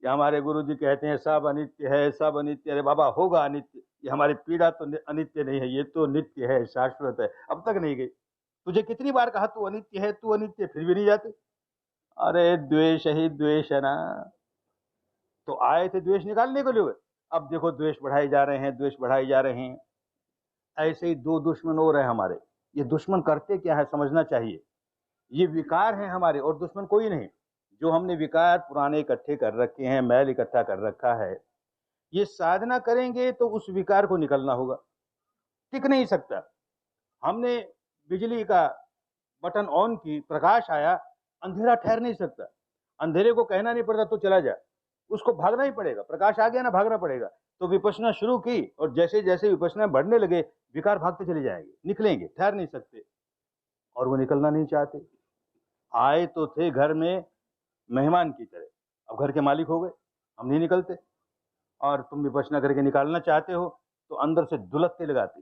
ये हमारे गुरु जी कहते हैं सब अनित्य है, सब अनित्य। अरे बाबा होगा अनित्य, ये हमारी पीड़ा तो अनित्य नहीं है, ये तो नित्य है, शाश्वत है। अब तक नहीं गई। तुझे कितनी बार कहा तू अनित्य है, तू अनित्य, फिर भी नहीं जाते। अरे द्वेष ही द्वेष है ना। तो आए थे द्वेष निकालने के लिए, अब देखो द्वेष बढ़ाए जा रहे हैं, द्वेष बढ़ाए जा रहे हैं। ऐसे ही दो दुश्मन और है हमारे। ये दुश्मन करते क्या है समझना चाहिए। ये विकार हैं हमारे और दुश्मन कोई नहीं। जो हमने विकार पुराने इकट्ठे कर रखे हैं, मैल इकट्ठा कर रखा है, ये साधना करेंगे तो उस विकार को निकलना होगा। टिक नहीं सकता। हमने बिजली का बटन ऑन की, प्रकाश आया, अंधेरा ठहर नहीं सकता। अंधेरे को कहना नहीं पड़ता तो चला जा, उसको भागना ही पड़ेगा। प्रकाश आ गया ना, भागना पड़ेगा। तो विपश्यना शुरू की और जैसे जैसे विपश्यना बढ़ने लगे, विकार भागते चले जाएंगे, निकलेंगे, ठहर नहीं सकते। और वो निकलना नहीं चाहते। आए तो थे घर में मेहमान की तरह, अब घर के मालिक हो गए, हम नहीं निकलते। और तुम विपश्यना करके निकालना चाहते हो तो अंदर से दुलत्ते लगाते,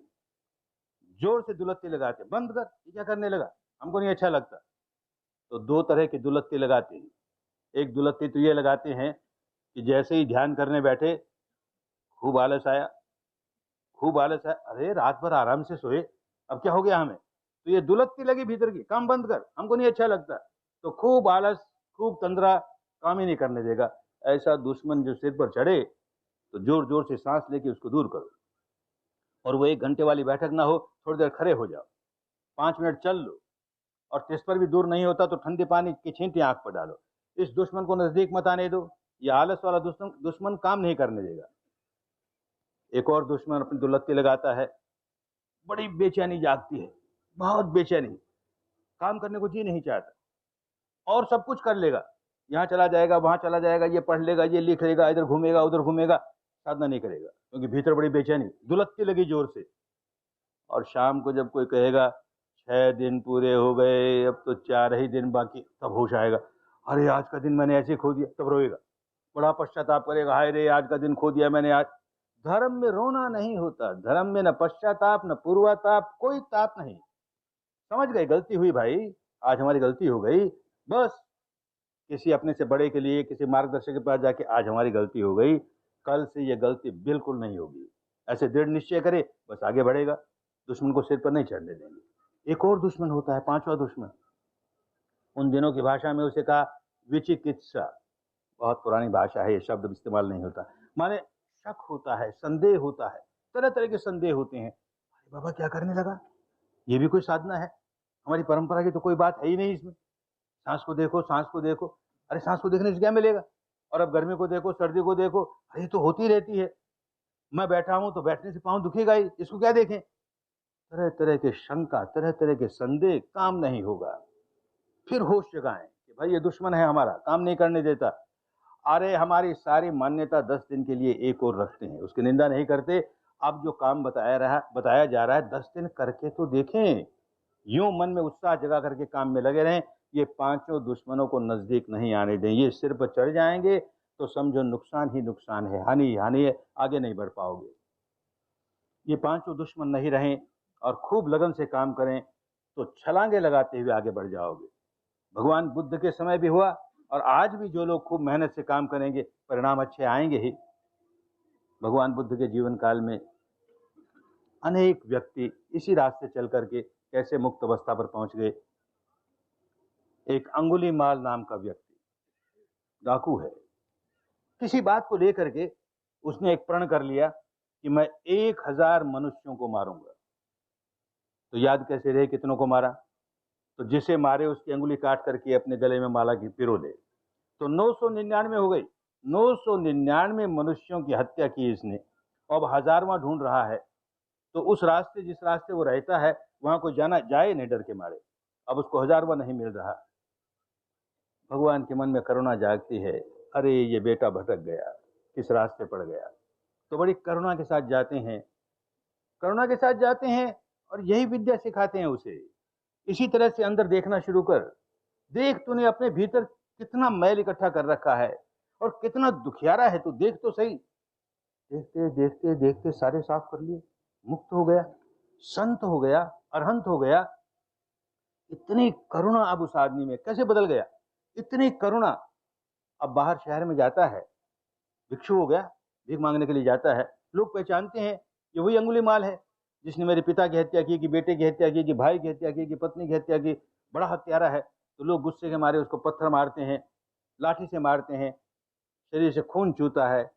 जोर से दुलत्ते लगाते, बंद कर, ये क्या करने लगा, हमको नहीं अच्छा लगता। तो दो तरह के दुलत्ते लगाते हैं। एक दुलत्ते तो ये लगाते हैं कि जैसे ही ध्यान करने बैठे, खूब आलस आया, खूब आलस आया, अरे रात भर आराम से सोए, अब क्या हो गया हमें। तो ये दुलत्ती लगी भीतर की, काम बंद कर, हमको नहीं अच्छा लगता। तो खूब आलस, खूब तंद्रा, काम ही नहीं करने देगा। ऐसा दुश्मन जो सिर पर चढ़े तो जोर जोर से सांस लेके उसको दूर करो। और वो 1 घंटे वाली बैठक ना हो, थोड़ी देर खड़े हो जाओ, 5 मिनट चल लो। और तिस पर भी दूर नहीं होता तो ठंडे पानी की छींटे आंख पर डालो। इस दुश्मन को नजदीक मत आने दो। ये आलस वाला दुश्मन काम नहीं करने देगा। एक और दुश्मन अपनी दुलत्ती लगाता है, बड़ी बेचैनी जागती है, बहुत बेचैनी, काम करने को जी नहीं चाहता, और सब कुछ कर लेगा, यहाँ चला जाएगा, वहां चला जाएगा, ये पढ़ लेगा, ये लिख लेगा, इधर घूमेगा, उधर घूमेगा, साधना नहीं करेगा क्योंकि भीतर बड़ी बेचैनी, दुलत्ती लगी जोर से। और शाम को जब कोई कहेगा 6 दिन पूरे हो गए, अब तो 4 ही दिन बाकी, तब होश आएगा, अरे आज का दिन मैंने ऐसे खो दिया, तब रोएगा, बड़ा पश्चाताप करेगा, हाय रे आज का दिन खो दिया मैंने आज। धर्म में रोना नहीं होता, धर्म में न पश्चाताप न पूर्वाताप, कोई ताप नहीं। समझ गए, गलती हुई भाई, आज हमारी गलती हो गई, बस। किसी अपने से बड़े के लिए, किसी मार्गदर्शक के पास जाके आज हमारी गलती हो गई, कल से ये गलती बिल्कुल नहीं होगी, ऐसे दृढ़ निश्चय करे, बस आगे बढ़ेगा, दुश्मन को सिर पर नहीं चढ़ने देंगे। एक और दुश्मन होता है, 5वां दुश्मन। उन दिनों की भाषा में उसे कहा विचिकित्सा, बहुत पुरानी भाषा है, ये शब्द इस्तेमाल नहीं होता। माने शक होता है, संदेह होता है, तरह तरह के संदेह होते हैं। अरे बाबा क्या करने लगा, ये भी कोई साधना है, हमारी परंपरा की तो कोई बात है ही नहीं इसमें। सांस को देखो, सांस को देखो, अरे सांस को देखने से क्या मिलेगा। और अब गर्मी को देखो, सर्दी को देखो, अरे तो होती रहती है, मैं बैठा हूं तो बैठने से पाँव दुखेगा ही, इसको क्या देखें। तरह तरह के शंका, तरह तरह के संदेह, काम नहीं होगा। फिर होश जगाएं कि भाई ये दुश्मन है हमारा, काम नहीं करने देता। अरे हमारी सारी मान्यता 10 दिन के लिए एक और रखते हैं, उसकी निंदा नहीं करते। अब जो काम बताया जा रहा है, 10 दिन करके तो देखें, यूं मन में उत्साह जगा करके काम में लगे रहें। ये 5 दुश्मनों को नजदीक नहीं आने दें। ये सिर पर चढ़ जाएंगे तो समझो नुकसान ही नुकसान है, हानि ही हानि है, आगे नहीं बढ़ पाओगे। ये 5 दुश्मन नहीं रहें और खूब लगन से काम करें तो छलांगे लगाते हुए आगे बढ़ जाओगे। भगवान बुद्ध के समय भी हुआ और आज भी जो लोग खूब मेहनत से काम करेंगे परिणाम अच्छे आएंगे ही। भगवान बुद्ध के जीवन काल में अनेक व्यक्ति इसी रास्ते चल करके कैसे मुक्त अवस्था पर पहुंच गए। एक अंगुलीमाल नाम का व्यक्ति डाकू है, किसी बात को लेकर के उसने एक प्रण कर लिया कि मैं 1000 मनुष्यों को मारूंगा। तो याद कैसे रहे कितनों को मारा, तो जिसे मारे उसकी अंगुली काट करके अपने गले में माला की पिरो ले, तो 999 हो गई। 999 मनुष्यों की हत्या की इसने, अब 1000वां ढूंढ रहा है। तो उस रास्ते, जिस रास्ते वो रहता है, वहां कोई जाना जाए नहीं डर के मारे, अब उसको 1000वां नहीं मिल रहा। भगवान के मन में करुणा जागती है, अरे ये बेटा भटक गया, किस रास्ते पड़ गया। तो बड़ी करुणा के साथ जाते हैं, करुणा के साथ जाते हैं और यही विद्या सिखाते हैं उसे। इसी तरह से अंदर देखना शुरू कर, देख तूने अपने भीतर कितना मैल इकट्ठा कर रखा है और कितना दुखियारा है, तू देख तो सही। देखते देखते देखते सारे साफ कर लिए, मुक्त हो गया, संत हो गया, अरहंत हो गया। इतनी करुणा अब उस आदमी में कैसे बदल गया, इतनी करुणा। अब बाहर शहर में जाता है भिक्षु हो गया, भीख मांगने के लिए जाता है। लोग पहचानते हैं ये वही अंगुलीमाल है जिसने मेरे पिता की हत्या की, कि बेटे की हत्या की, कि भाई की हत्या की, कि पत्नी की हत्या की, बड़ा हत्यारा है। तो लोग गुस्से के मारे उसको पत्थर मारते हैं, लाठी से मारते हैं, शरीर से खून चूता है,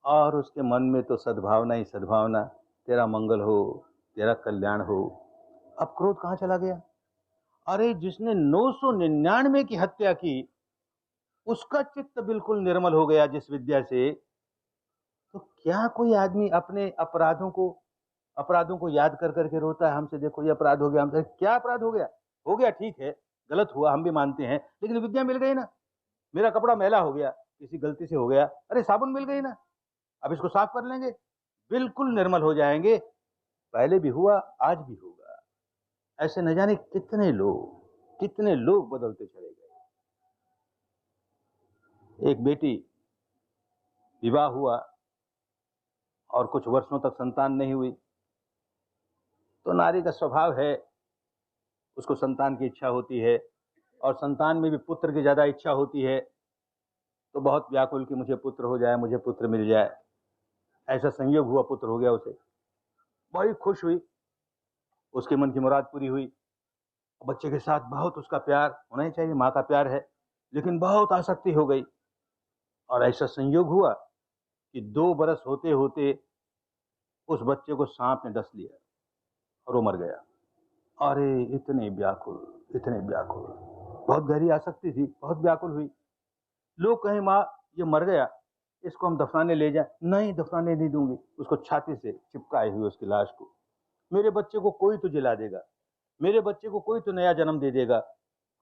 और उसके मन में तो सद्भावना ही सद्भावना, तेरा मंगल हो, तेरा कल्याण हो। अब क्रोध कहाँ चला गया? अरे जिसने 999 की हत्या की उसका चित्त बिल्कुल निर्मल हो गया जिस विद्या से, तो क्या कोई आदमी अपने अपराधों को याद कर करके रोता है? हमसे देखो ये अपराध हो गया, हमसे क्या अपराध हो गया? हो गया ठीक है, गलत हुआ, हम भी मानते हैं, लेकिन विद्या मिल गई ना। मेरा कपड़ा मैला हो गया, किसी गलती से हो गया, अरे साबुन मिल गई ना, अब इसको साफ कर लेंगे, बिल्कुल निर्मल हो जाएंगे। पहले भी हुआ, आज भी होगा। ऐसे न जाने कितने लोग बदलते चले गए। एक बेटी विवाह हुआ और कुछ वर्षों तक संतान नहीं हुई, तो नारी का स्वभाव है, उसको संतान की इच्छा होती है, और संतान में भी पुत्र की ज्यादा इच्छा होती है। तो बहुत व्याकुल कि मुझे पुत्र हो जाए, मुझे पुत्र मिल जाए। ऐसा संयोग हुआ, पुत्र हो गया उसे, बड़ी खुश हुई, उसके मन की मुराद पूरी हुई। बच्चे के साथ बहुत उसका प्यार होना ही चाहिए, माँ का प्यार है, लेकिन बहुत आसक्ति हो गई। और ऐसा संयोग हुआ कि 2 बरस होते होते उस बच्चे को सांप ने डस लिया और वो मर गया। अरे इतने व्याकुल, इतने व्याकुल, बहुत गहरी आसक्ति थी, बहुत व्याकुल हुई। लोग कहें माँ ये मर गया, इसको हम दफनाने ले जाएं। नहीं, दफनाने नहीं दूंगी, उसको छाती से चिपकाए हुए उसकी लाश को। मेरे बच्चे को कोई तो जिला देगा, मेरे बच्चे को कोई तो नया जन्म दे देगा।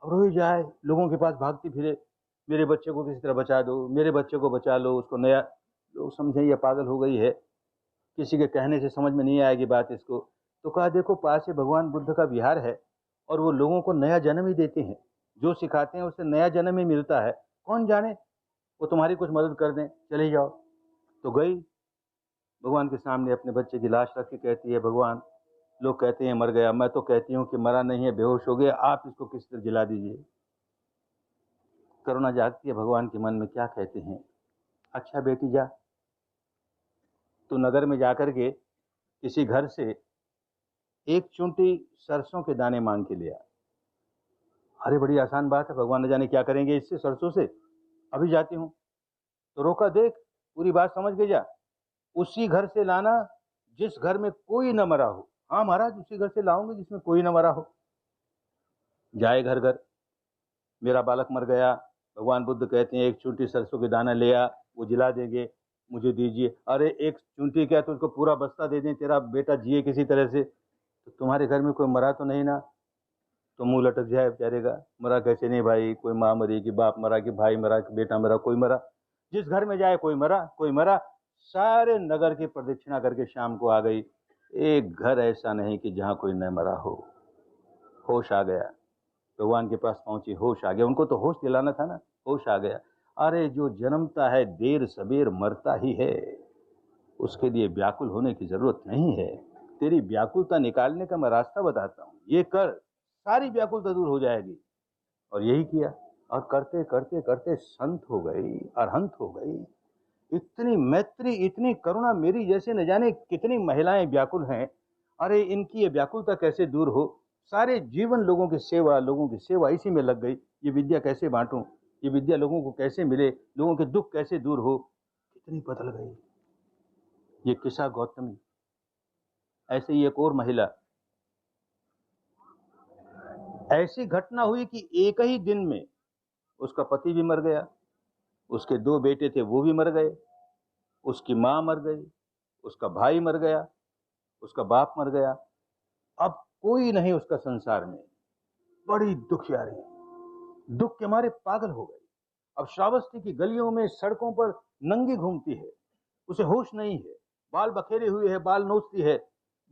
और रोई जाए, लोगों के पास भागती फिरे, मेरे बच्चे को किसी तरह बचा दो, मेरे बच्चे को बचा लो, उसको नया। लोग समझे ये पागल हो गई है, किसी के कहने से समझ में नहीं आएगी बात इसको। तो कहा देखो पास ही भगवान बुद्ध का विहार है, और वो लोगों को नया जन्म ही देते हैं, जो सिखाते हैं उससे नया जन्म ही मिलता है। कौन जाने वो तुम्हारी कुछ मदद कर दें, चले जाओ। तो गई भगवान के सामने, अपने बच्चे की लाश रख के कहती है, भगवान लोग कहते हैं मर गया, मैं तो कहती हूँ कि मरा नहीं है, बेहोश हो गया, आप इसको किस तरह जिला दीजिए। करुणा जागती है भगवान के मन में, क्या कहते हैं? अच्छा बेटी जा, तू नगर में जाकर के किसी घर से एक चूंटी सरसों के दाने मांग के लिया। अरे बड़ी आसान बात है, भगवान न जाने क्या करेंगे इससे, सरसों से। अभी जाती हूँ। तो रोका, देख पूरी बात समझ के जा, उसी घर से लाना जिस घर में कोई न मरा हो। हाँ महाराज, उसी घर से लाऊंगी जिसमें कोई न मरा हो। जाए घर घर, मेरा बालक मर गया, भगवान बुद्ध कहते हैं एक चूंटी सरसों के दाना ले आ, वो जिला देंगे, मुझे दीजिए। अरे एक चूंटी क्या, तो उसको पूरा बस्ता दे दें, तेरा बेटा जिए किसी तरह से। तो तुम्हारे घर में कोई मरा तो नहीं ना? तो मुंह लटक जाए बेचारे का, मरा कैसे नहीं भाई, कोई माँ मरी, कि बाप मरा, कि भाई मरा, कि बेटा मरा, कोई मरा। जिस घर में जाए कोई मरा, कोई मरा। सारे नगर की प्रदक्षिणा करके शाम को आ गई, एक घर ऐसा नहीं कि जहाँ कोई न मरा हो। होश आ गया, भगवान के पास पहुंची, होश आ गया। उनको तो होश दिलाना था ना, होश आ गया। अरे जो जन्मता है देर सबेर मरता ही है, उसके लिए व्याकुल होने की जरूरत नहीं है। तेरी व्याकुलता निकालने का मैं रास्ता बताता हूँ, ये कर, सारी व्याकुलता दूर हो जाएगी। और यही किया, और करते करते करते संत हो गई, अरहंत हो गई। इतनी मैत्री, इतनी करुणा, मेरी जैसे न जाने कितनी महिलाएं व्याकुल हैं। अरे इनकी ये व्याकुलता कैसे दूर हो? सारे जीवन लोगों की सेवा इसी में लग गई। ये विद्या कैसे बांटूं, ये विद्या लोगों को कैसे मिले, लोगों के दुख कैसे दूर हो। कितनी बदल गई ये किसा गौतमी। ऐसे ही एक और महिला, ऐसी घटना हुई कि एक ही दिन में उसका पति भी मर गया, उसके 2 बेटे थे वो भी मर गए, उसकी माँ मर गई, उसका भाई मर गया, उसका बाप मर गया। अब कोई नहीं उसका संसार में। बड़ी दुखियारी, दुख के मारे पागल हो गई। अब श्रावस्ती की गलियों में, सड़कों पर नंगी घूमती है, उसे होश नहीं है, बाल बखेरे हुए है, बाल नोचती है,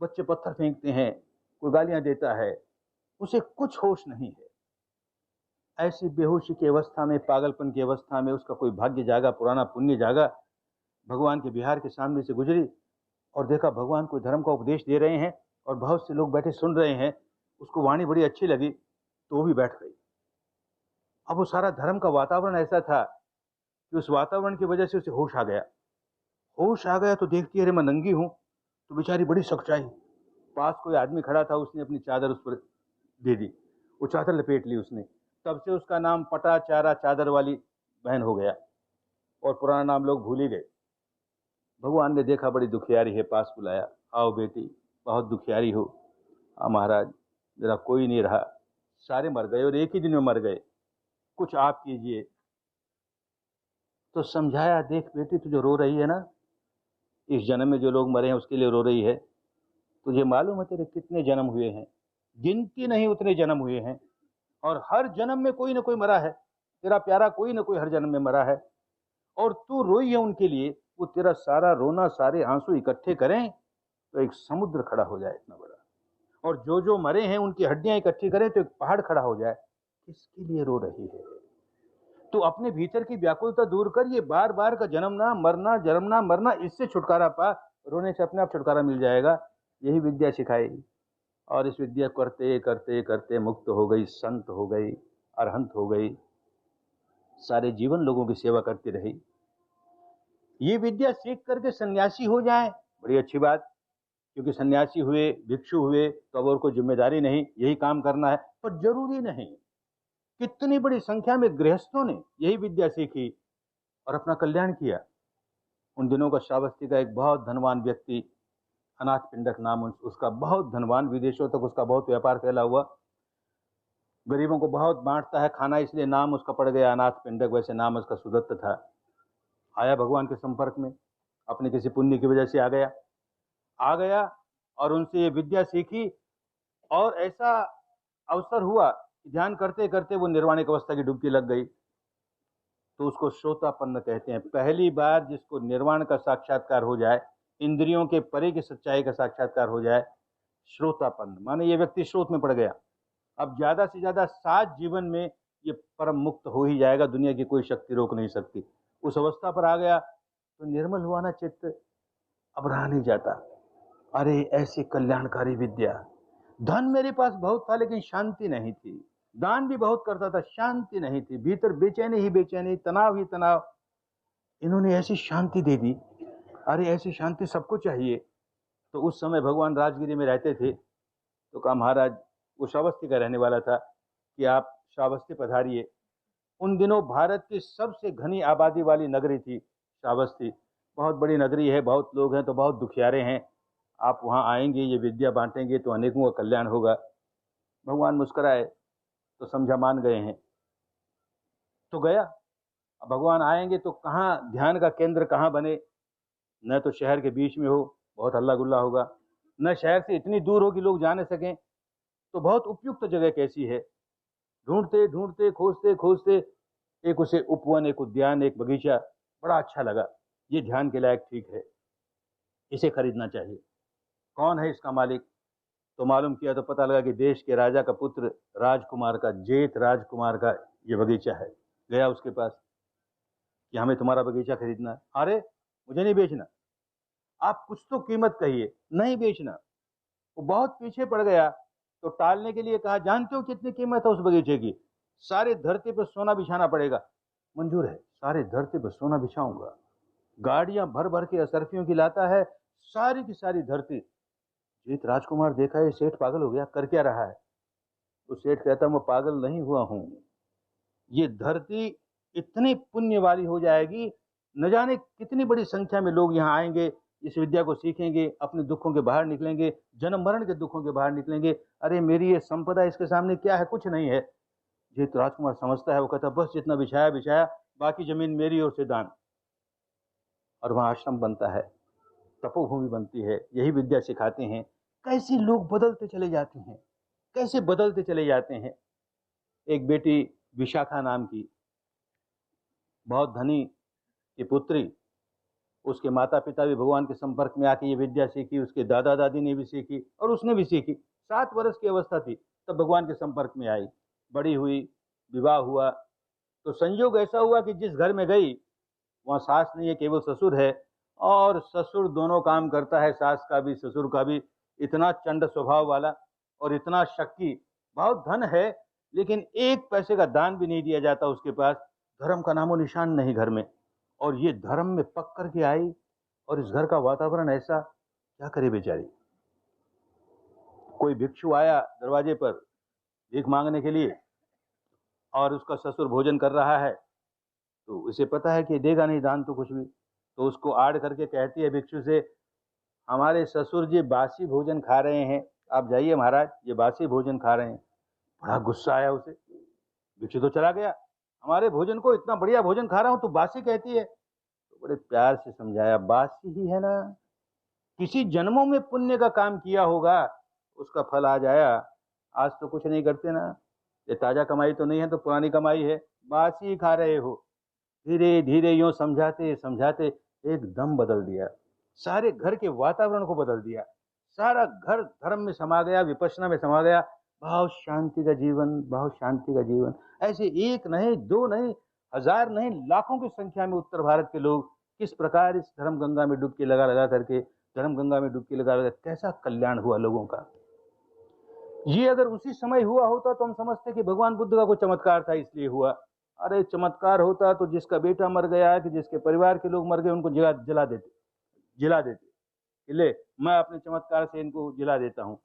बच्चे पत्थर फेंकते हैं, कोई गालियां देता है, उसे कुछ होश नहीं है। ऐसी बेहोशी की अवस्था में, पागलपन की अवस्था में उसका कोई भाग्य जागा, पुराना पुण्य जागा। भगवान के विहार के सामने से गुजरी और देखा भगवान कोई धर्म का उपदेश दे रहे हैं और बहुत से लोग बैठे सुन रहे हैं। उसको वाणी बड़ी अच्छी लगी तो वो भी बैठ गई। अब वो सारा धर्म का वातावरण ऐसा था कि उस वातावरण की वजह से उसे होश आ गया। होश आ गया तो देखती है, अरे मैं नंगी हूँ। तो बेचारी बड़ी सकुचाई। पास कोई आदमी खड़ा था, उसने अपनी चादर उस पर दे दी, वो चादर लपेट ली उसने। तब से उसका नाम पटा चारा चादर वाली बहन हो गया, और पुराना नाम लोग भूल ही गए। भगवान ने देखा बड़ी दुखियारी है, पास बुलाया, आओ बेटी, बहुत दुखियारी हो। हाँ महाराज, मेरा कोई नहीं रहा, सारे मर गए और एक ही दिन में मर गए, कुछ आप कीजिए। तो समझाया, देख बेटी, तू जो रो रही है ना, इस जन्म में जो लोग मरे हैं उसके लिए रो रही है। तुझे मालूम है तेरे कितने जन्म हुए हैं? गिनती नहीं उतने जन्म हुए हैं, और हर जन्म में कोई ना कोई मरा है। तेरा प्यारा कोई ना कोई हर जन्म में मरा है, और तू रोई है उनके लिए। वो तेरा सारा रोना, सारे आंसू इकट्ठे करें तो एक समुद्र खड़ा हो जाए इतना बड़ा, और जो जो मरे हैं उनकी हड्डियां इकट्ठी करें तो एक पहाड़ खड़ा हो जाए। किसके लिए रो रही है? तो अपने भीतर की व्याकुलता दूर कर, ये बार बार का जन्मना मरना जन्मना मरना, इससे छुटकारा पा। रोने से अपने आप छुटकारा मिल जाएगा। यही विद्या सिखाई, और इस विद्या करते करते करते मुक्त हो गई, संत हो गई, अरहंत हो गई, सारे जीवन लोगों की सेवा करती रही। ये विद्या सीख करके सन्यासी हो जाए, बड़ी अच्छी बात, क्योंकि सन्यासी हुए, भिक्षु हुए तो अब और कोई जिम्मेदारी नहीं, यही काम करना है। पर जरूरी नहीं। कितनी बड़ी संख्या में गृहस्थों ने यही विद्या सीखी और अपना कल्याण किया। उन दिनों का श्रावस्ती का एक बहुत धनवान व्यक्ति, अनाथ पिंडक नाम उसका, बहुत धनवान, विदेशों तक उसका बहुत व्यापार फैला हुआ, गरीबों को बहुत बांटता है खाना, इसलिए नाम उसका पड़ गया अनाथ पिंडक। वैसे नाम उसका सुदत्त था। आया भगवान के संपर्क में, अपने किसी पुण्य की वजह से आ गया और उनसे ये विद्या सीखी, और ऐसा अवसर हुआ कि ध्यान करते करते वो निर्वाणिक अवस्था की डुबकी लग गई। तो उसको श्रोतापन्न कहते हैं। पहली बार जिसको निर्वाण का साक्षात्कार हो जाए, इंद्रियों के परे की सच्चाई का साक्षात्कार हो जाए, श्रोतापन्न माने ये व्यक्ति स्रोत में पड़ गया। अब ज्यादा से ज्यादा 7 जीवन में ये परम मुक्त हो ही जाएगा, दुनिया की कोई शक्ति रोक नहीं सकती। उस अवस्था पर आ गया तो निर्मल हुआ ना चित्त, अब रहा नहीं जाता। अरे ऐसी कल्याणकारी विद्या। धन मेरे पास बहुत था लेकिन शांति नहीं थी, दान भी बहुत करता था, शांति नहीं थी, भीतर बेचैनी ही बेचैनी, तनाव ही तनाव। इन्होंने ऐसी शांति दे दी। अरे ऐसी शांति सबको चाहिए। तो उस समय भगवान राजगिरी में रहते थे, तो कहा महाराज, वो श्रावस्ती का रहने वाला था, कि आप श्रावस्ती पधारिए। उन दिनों भारत की सबसे घनी आबादी वाली नगरी थी श्रावस्ती। बहुत बड़ी नगरी है, बहुत लोग हैं तो बहुत दुखियारे हैं। आप वहाँ आएंगे, ये विद्या बांटेंगे तो अनेकों का कल्याण होगा। भगवान मुस्कुराए तो समझा मान गए हैं, तो गया। अब भगवान आएंगे तो कहाँ ध्यान का केंद्र कहाँ बने? न तो शहर के बीच में हो, बहुत हल्ला गुल्ला होगा, न शहर से इतनी दूर हो कि लोग जा न सकें। तो बहुत उपयुक्त जगह कैसी है? ढूंढते ढूंढते खोजते खोजते एक उसे उपवन, एक उद्यान, एक बगीचा बड़ा अच्छा लगा। ये ध्यान के लायक ठीक है, इसे खरीदना चाहिए। कौन है इसका मालिक? तो मालूम किया तो पता लगा कि देश के राजा का पुत्र राजकुमार का, जेठ राजकुमार का ये बगीचा है। गया उसके पास कि हमें तुम्हारा बगीचा खरीदना है। अरे मुझे नहीं बेचना, आप कुछ तो कीमत कहिए। नहीं बेचना। वो बहुत पीछे पड़ गया, तो टालने के लिए कहा, जानते हो कितनी कीमत है उस बगीचे की? सारे धरती पर सोना बिछाना पड़ेगा। मंजूर है, सारे धरती पर सोना बिछाऊंगा। गाड़ियां भर भर के असरफियों की लाता है, सारी की सारी धरती। जीत राजकुमार देखा, ये सेठ पागल हो गया, कर क्या रहा है? तो सेठ कहता, मैं पागल नहीं हुआ हूं, ये धरती इतनी पुण्य वाली हो जाएगी, न जाने कितनी बड़ी संख्या में लोग यहाँ आएंगे, इस विद्या को सीखेंगे, अपने दुखों के बाहर निकलेंगे, जन्म मरण के दुखों के बाहर निकलेंगे। अरे मेरी ये संपदा इसके सामने क्या है? कुछ नहीं है। जीत राजकुमार समझता है, वो कहता, बस जितना बिछाया बिछाया, बाकी जमीन मेरी ओर से दान। और वहाँ आश्रम बनता है, तपोभूमि बनती है। यही विद्या सिखाते हैं। कैसे लोग बदलते चले जाते हैं, कैसे बदलते चले जाते हैं। एक बेटी विशाखा नाम की, बहुत धनी की पुत्री, उसके माता पिता भी भगवान के संपर्क में आके ये विद्या सीखी, उसके दादा दादी ने भी सीखी और उसने भी सीखी। 7 वर्ष की अवस्था थी तब भगवान के संपर्क में आई, बड़ी हुई, विवाह हुआ। तो संयोग ऐसा हुआ कि जिस घर में गई वहाँ सास नहीं है, केवल ससुर है, और ससुर दोनों काम करता है, सास का भी ससुर का भी। इतना चंड स्वभाव वाला और इतना शक्की, बहुत धन है लेकिन 1 पैसे का दान भी नहीं दिया जाता उसके पास। धर्म का नामो निशान नहीं घर में। और ये धर्म में पक करके आई, और इस घर का वातावरण ऐसा, क्या करे बेचारी। कोई भिक्षु आया दरवाजे पर भीख मांगने के लिए, और उसका ससुर भोजन कर रहा है, तो उसे पता है कि देगा नहीं दान तो कुछ भी, तो उसको आड़ करके कहती है भिक्षु से, हमारे ससुर जी बासी भोजन खा रहे हैं, आप जाइए महाराज, ये बासी भोजन खा रहे हैं। बड़ा गुस्सा आया उसे, भिक्षु तो चला गया, हमारे भोजन को, इतना बढ़िया भोजन खा रहा हूं, तो बासी कहती है। तो बड़े प्यार से समझाया, बासी ही है ना, किसी जन्मों में पुण्य का काम किया होगा, उसका फल आज आया, आज तो कुछ नहीं करते ना, ये ताजा कमाई तो नहीं है, तो पुरानी कमाई है, बासी खा रहे हो। धीरे धीरे यूं समझाते समझाते एकदम बदल दिया, सारे घर के वातावरण को बदल दिया, सारा घर धर्म में समा गया, विपश्यना में समा गया, बहुत शांति का जीवन, बहुत शांति का जीवन। ऐसे एक नहीं, दो नहीं, हजार नहीं, लाखों की संख्या में उत्तर भारत के लोग किस प्रकार इस धर्म गंगा में डुबकी लगा लगा करके, धर्म गंगा में डुबकी लगा लगा कैसा कल्याण हुआ लोगों का। ये अगर उसी समय हुआ होता तो हम समझते कि भगवान बुद्ध का कोई चमत्कार था इसलिए हुआ। अरे चमत्कार होता तो जिसका बेटा मर गया, कि जिसके परिवार के लोग मर गए, उनको जला देते कि ले मैं अपने चमत्कार से इनको जिला देता हूं।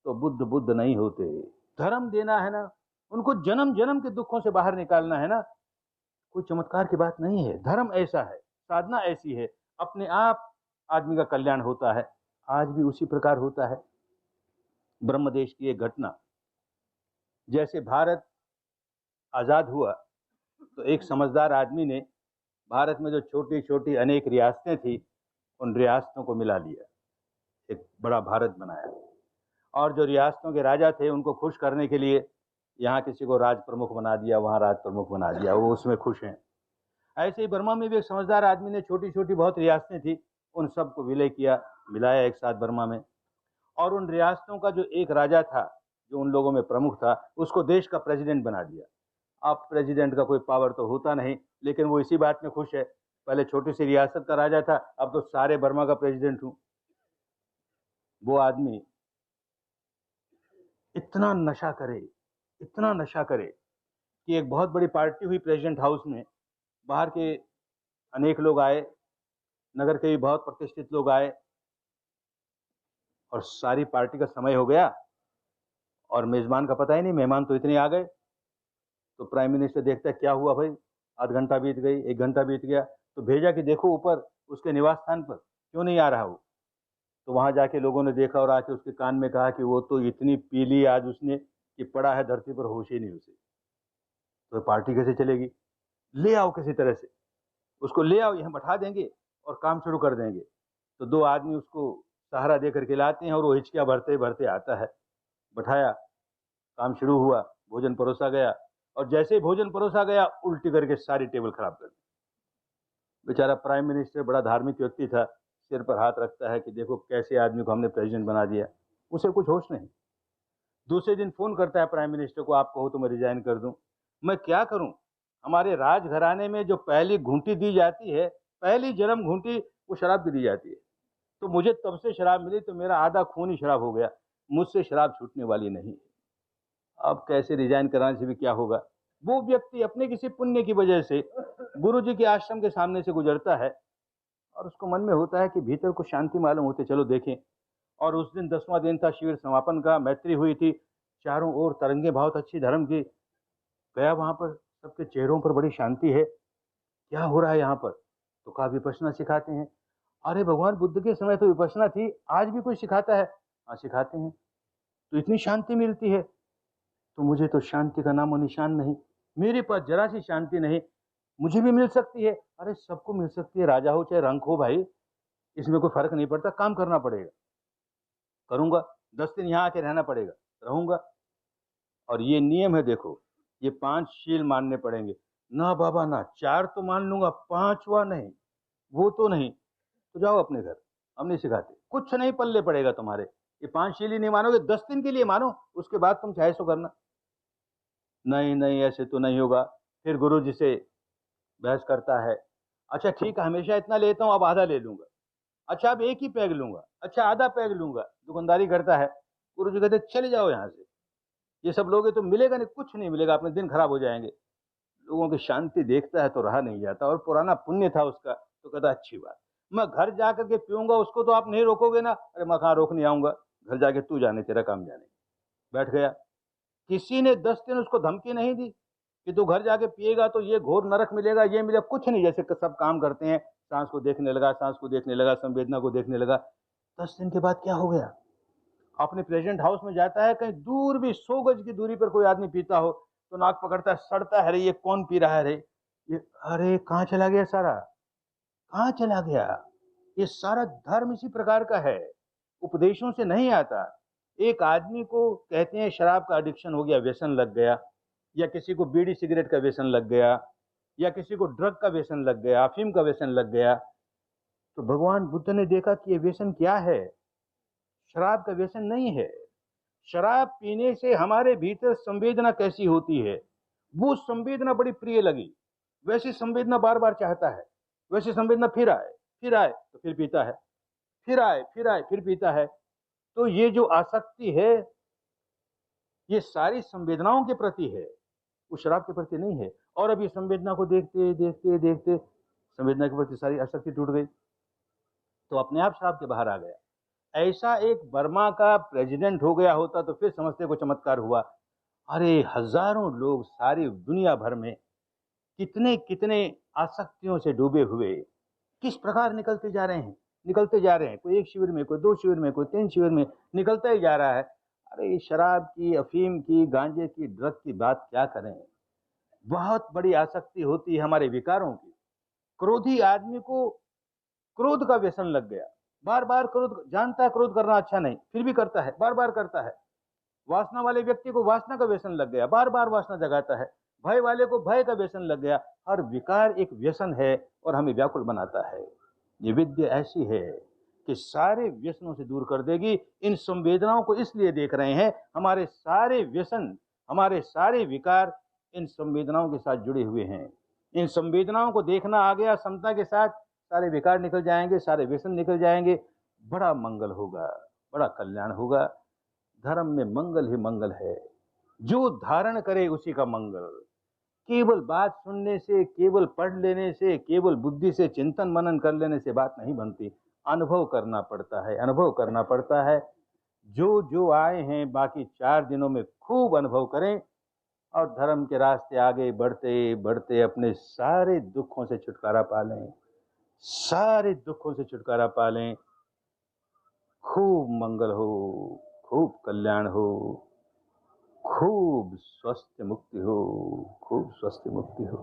तो बुद्ध नहीं होते। धर्म देना है ना, उनको जन्म जन्म के दुखों से बाहर निकालना है ना, कोई चमत्कार की बात नहीं है। धर्म ऐसा है, साधना ऐसी है, अपने आप आदमी का कल्याण होता है। आज भी उसी प्रकार होता है। ब्रह्मदेश की एक घटना, जैसे भारत आजाद हुआ तो एक समझदार आदमी ने भारत में जो छोटी छोटी अनेक रियासतें थी, उन रियासतों को मिला लिया, एक बड़ा भारत बनाया। और जो रियासतों के राजा थे, उनको खुश करने के लिए यहाँ किसी को राज प्रमुख बना दिया, वहाँ राज प्रमुख बना दिया, वो उसमें खुश हैं। ऐसे ही बर्मा में भी एक समझदार आदमी ने छोटी छोटी बहुत रियासतें थी, उन सबको विलय किया, मिलाया एक साथ बर्मा में। और उन रियासतों का जो एक राजा था, जो उन लोगों में प्रमुख था, उसको देश का प्रेसिडेंट बना दिया। अब प्रेसिडेंट का कोई पावर तो होता नहीं, लेकिन वो इसी बात में खुश है, पहले छोटी सी रियासत का राजा था, अब तो सारे बर्मा का प्रेसिडेंट हूं। वो आदमी इतना नशा करे, इतना नशा करे कि एक बहुत बड़ी पार्टी हुई प्रेसिडेंट हाउस में, बाहर के अनेक लोग आए, नगर के भी बहुत प्रतिष्ठित लोग आए, और सारी पार्टी का समय हो गया और मेजबान का पता ही नहीं, मेहमान तो इतने आ गए। तो प्राइम मिनिस्टर देखता है क्या हुआ भाई, आध घंटा बीत गई, एक घंटा बीत गया, तो भेजा कि देखो ऊपर उसके निवास स्थान पर क्यों नहीं आ रहा वो। तो वहां जाके लोगों ने देखा और आके उसके कान में कहा कि वो तो इतनी पी ली आज उसने कि पड़ा है धरती पर, होश ही नहीं उसे। तो पार्टी कैसे चलेगी, ले आओ किसी तरह से, उसको ले आओ, यहाँ बैठा देंगे और काम शुरू कर देंगे। तो दो आदमी उसको सहारा दे करके लाते हैं, और वो हिचकियां भरते भरते आता है, बैठाया, काम शुरू हुआ, भोजन परोसा गया, और जैसे ही भोजन परोसा गया, उल्टी करके सारी टेबल खराब कर दी। बेचारा प्राइम मिनिस्टर बड़ा धार्मिक व्यक्ति था, सिर पर हाथ रखता है कि देखो कैसे आदमी को हमने प्रेसिडेंट बना दिया, उसे कुछ होश नहीं। दूसरे दिन फोन करता है प्राइम मिनिस्टर को, आप कहो तो मैं रिजाइन कर दूं। मैं क्या करूं, हमारे राजघराने में जो पहली घूंटी दी जाती है, पहली जन्म घूंटी, वो शराब की दी जाती है। तो मुझे तब से शराब मिली तो मेरा आधा खून ही शराब हो गया, मुझसे शराब छूटने वाली नहीं। अब कैसे रिजाइन कराने से भी क्या होगा। वो व्यक्ति अपने किसी पुण्य की वजह से गुरु जी के आश्रम के सामने से गुजरता है, और उसको मन में होता है कि भीतर को शांति मालूम होती, चलो देखें। और उस दिन 10वां दिन था शिविर समापन का, मैत्री हुई थी, चारों ओर तरंगे बहुत अच्छी धर्म की। गया वहां पर, सबके चेहरों पर बड़ी शांति है, क्या हो रहा है यहाँ पर। तो कहा विपश्यना सिखाते हैं। अरे भगवान बुद्ध के समय तो विपश्यना थी, आज भी कोई सिखाता है? हाँ सिखाते हैं। तो इतनी शांति मिलती है, तो मुझे तो शांति का नामो निशान नहीं, मेरे पास जरा सी शांति नहीं, मुझे भी मिल सकती है। अरे सबको मिल सकती है, राजा हो चाहे रंक हो भाई, इसमें कोई फर्क नहीं पड़ता, काम करना पड़ेगा, करूंगा, 10 दिन यहाँ आके रहना पड़ेगा, रहूंगा। और ये नियम है, देखो, ये 5 शील मानने पड़ेंगे। ना बाबा ना, 4 तो मान लूंगा, 5वां नहीं, वो तो नहीं। तो जाओ अपने घर, हम नहीं सिखाते, कुछ नहीं पल्ले पड़ेगा तुम्हारे। ये 5 शील ही नहीं मानोगे, 10 दिन के लिए मानो, उसके बाद तुम चाहे सो करना। नहीं नहीं, ऐसे तो नहीं होगा। फिर गुरु जी से बहस करता है, अच्छा ठीक है, हमेशा इतना लेता हूँ, अब आधा ले लूंगा। अच्छा अब एक ही पैग लूंगा, अच्छा आधा पैग लूंगा, दुकानदारी करता है। गुरु जी कहते चले जाओ यहाँ से, ये सब लोगे तो मिलेगा नहीं, कुछ नहीं मिलेगा, अपने दिन खराब हो जाएंगे। लोगों की शांति देखता है तो रहा नहीं जाता, और पुराना पुण्य था उसका, तो कहता अच्छी बात, मैं घर जाकर के पीऊंगा, उसको तो आप नहीं रोकोगे ना। अरे मैं कहाँ रोकने आऊंगा, घर जाके तू जाने, तेरा काम जाने। बैठ गया। किसी ने 10 दिन उसको धमकी नहीं दी कि तू घर जाके पिएगा तो ये घोर नरक मिलेगा, ये मिलेगा, कुछ नहीं। जैसे सब काम करते हैं, सांस को देखने लगा, सांस को देखने लगा, संवेदना को देखने लगा। 10 दिन के बाद क्या हो गया, अपने प्रेजेंट हाउस में जाता है, कहीं दूर भी 100 गज की दूरी पर कोई आदमी पीता हो तो नाक पकड़ता है, सड़ता है, रे ये कौन पी रहा है रे, ये अरे कहाँ चला गया सारा, कहाँ चला गया। ये सारा धर्म इसी प्रकार का है, उपदेशों से नहीं आता। एक आदमी को कहते हैं शराब का एडिक्शन हो गया, व्यसन लग गया, या किसी को बीड़ी सिगरेट का व्यसन लग गया, या किसी को ड्रग का व्यसन लग गया, अफीम का व्यसन लग गया, तो भगवान बुद्ध ने देखा कि ये व्यसन क्या है। शराब का व्यसन नहीं है। शराब पीने से हमारे भीतर संवेदना कैसी होती है, वो संवेदना बड़ी प्रिय लगी, वैसी संवेदना बार बार चाहता है, वैसी संवेदना फिर आए, फिर आए तो फिर पीता है, फिर आए, फिर आए, फिर पीता है। तो ये जो आसक्ति है, ये सारी संवेदनाओं के प्रति है, वो शराब के प्रति नहीं है। और अब ये संवेदना को देखते देखते देखते संवेदना के प्रति सारी आसक्ति टूट गई, तो अपने आप शराब के बाहर आ गया। ऐसा एक बर्मा का प्रेसिडेंट हो गया होता तो फिर समझते को चमत्कार हुआ। अरे हजारों लोग सारी दुनिया भर में कितने कितने आसक्तियों से डूबे हुए किस प्रकार निकलते जा रहे हैं, निकलते जा रहे हैं, कोई 1 शिविर में, कोई 2 शिविर में, कोई 3 शिविर में, निकलता ही जा रहा है। अरे शराब की, अफीम की, गांजे की, ड्रग की बात क्या करें, बहुत बड़ी आसक्ति होती है हमारे विकारों की। क्रोधी आदमी को क्रोध का व्यसन लग गया, बार बार क्रोध, जानता है क्रोध करना अच्छा नहीं, फिर भी करता है, बार बार करता है। वासना वाले व्यक्ति को वासना का व्यसन लग गया, बार बार वासना जगाता है। भय वाले को भय का व्यसन लग गया। हर विकार एक व्यसन है और हमें व्याकुल बनाता है। ये विद्या ऐसी है कि सारे व्यसनों से दूर कर देगी। इन संवेदनाओं को इसलिए देख रहे हैं, हमारे सारे व्यसन, हमारे सारे विकार इन संवेदनाओं के साथ जुड़े हुए हैं। इन संवेदनाओं को देखना आ गया समता के साथ, सारे विकार निकल जाएंगे, सारे व्यसन निकल जाएंगे, बड़ा मंगल होगा, बड़ा कल्याण होगा। धर्म में मंगल ही मंगल है, जो धारण करे उसी का मंगल। केवल बात सुनने से, केवल पढ़ लेने से, केवल बुद्धि से चिंतन मनन कर लेने से बात नहीं बनती, अनुभव करना पड़ता है, अनुभव करना पड़ता है। जो जो आए हैं बाकी 4 दिनों में खूब अनुभव करें और धर्म के रास्ते आगे बढ़ते बढ़ते अपने सारे दुखों से छुटकारा पा लें, सारे दुखों से छुटकारा पा लें। खूब मंगल हो, खूब कल्याण हो, खूब स्वस्थ मुक्ति हो, खूब स्वस्थ मुक्ति हो।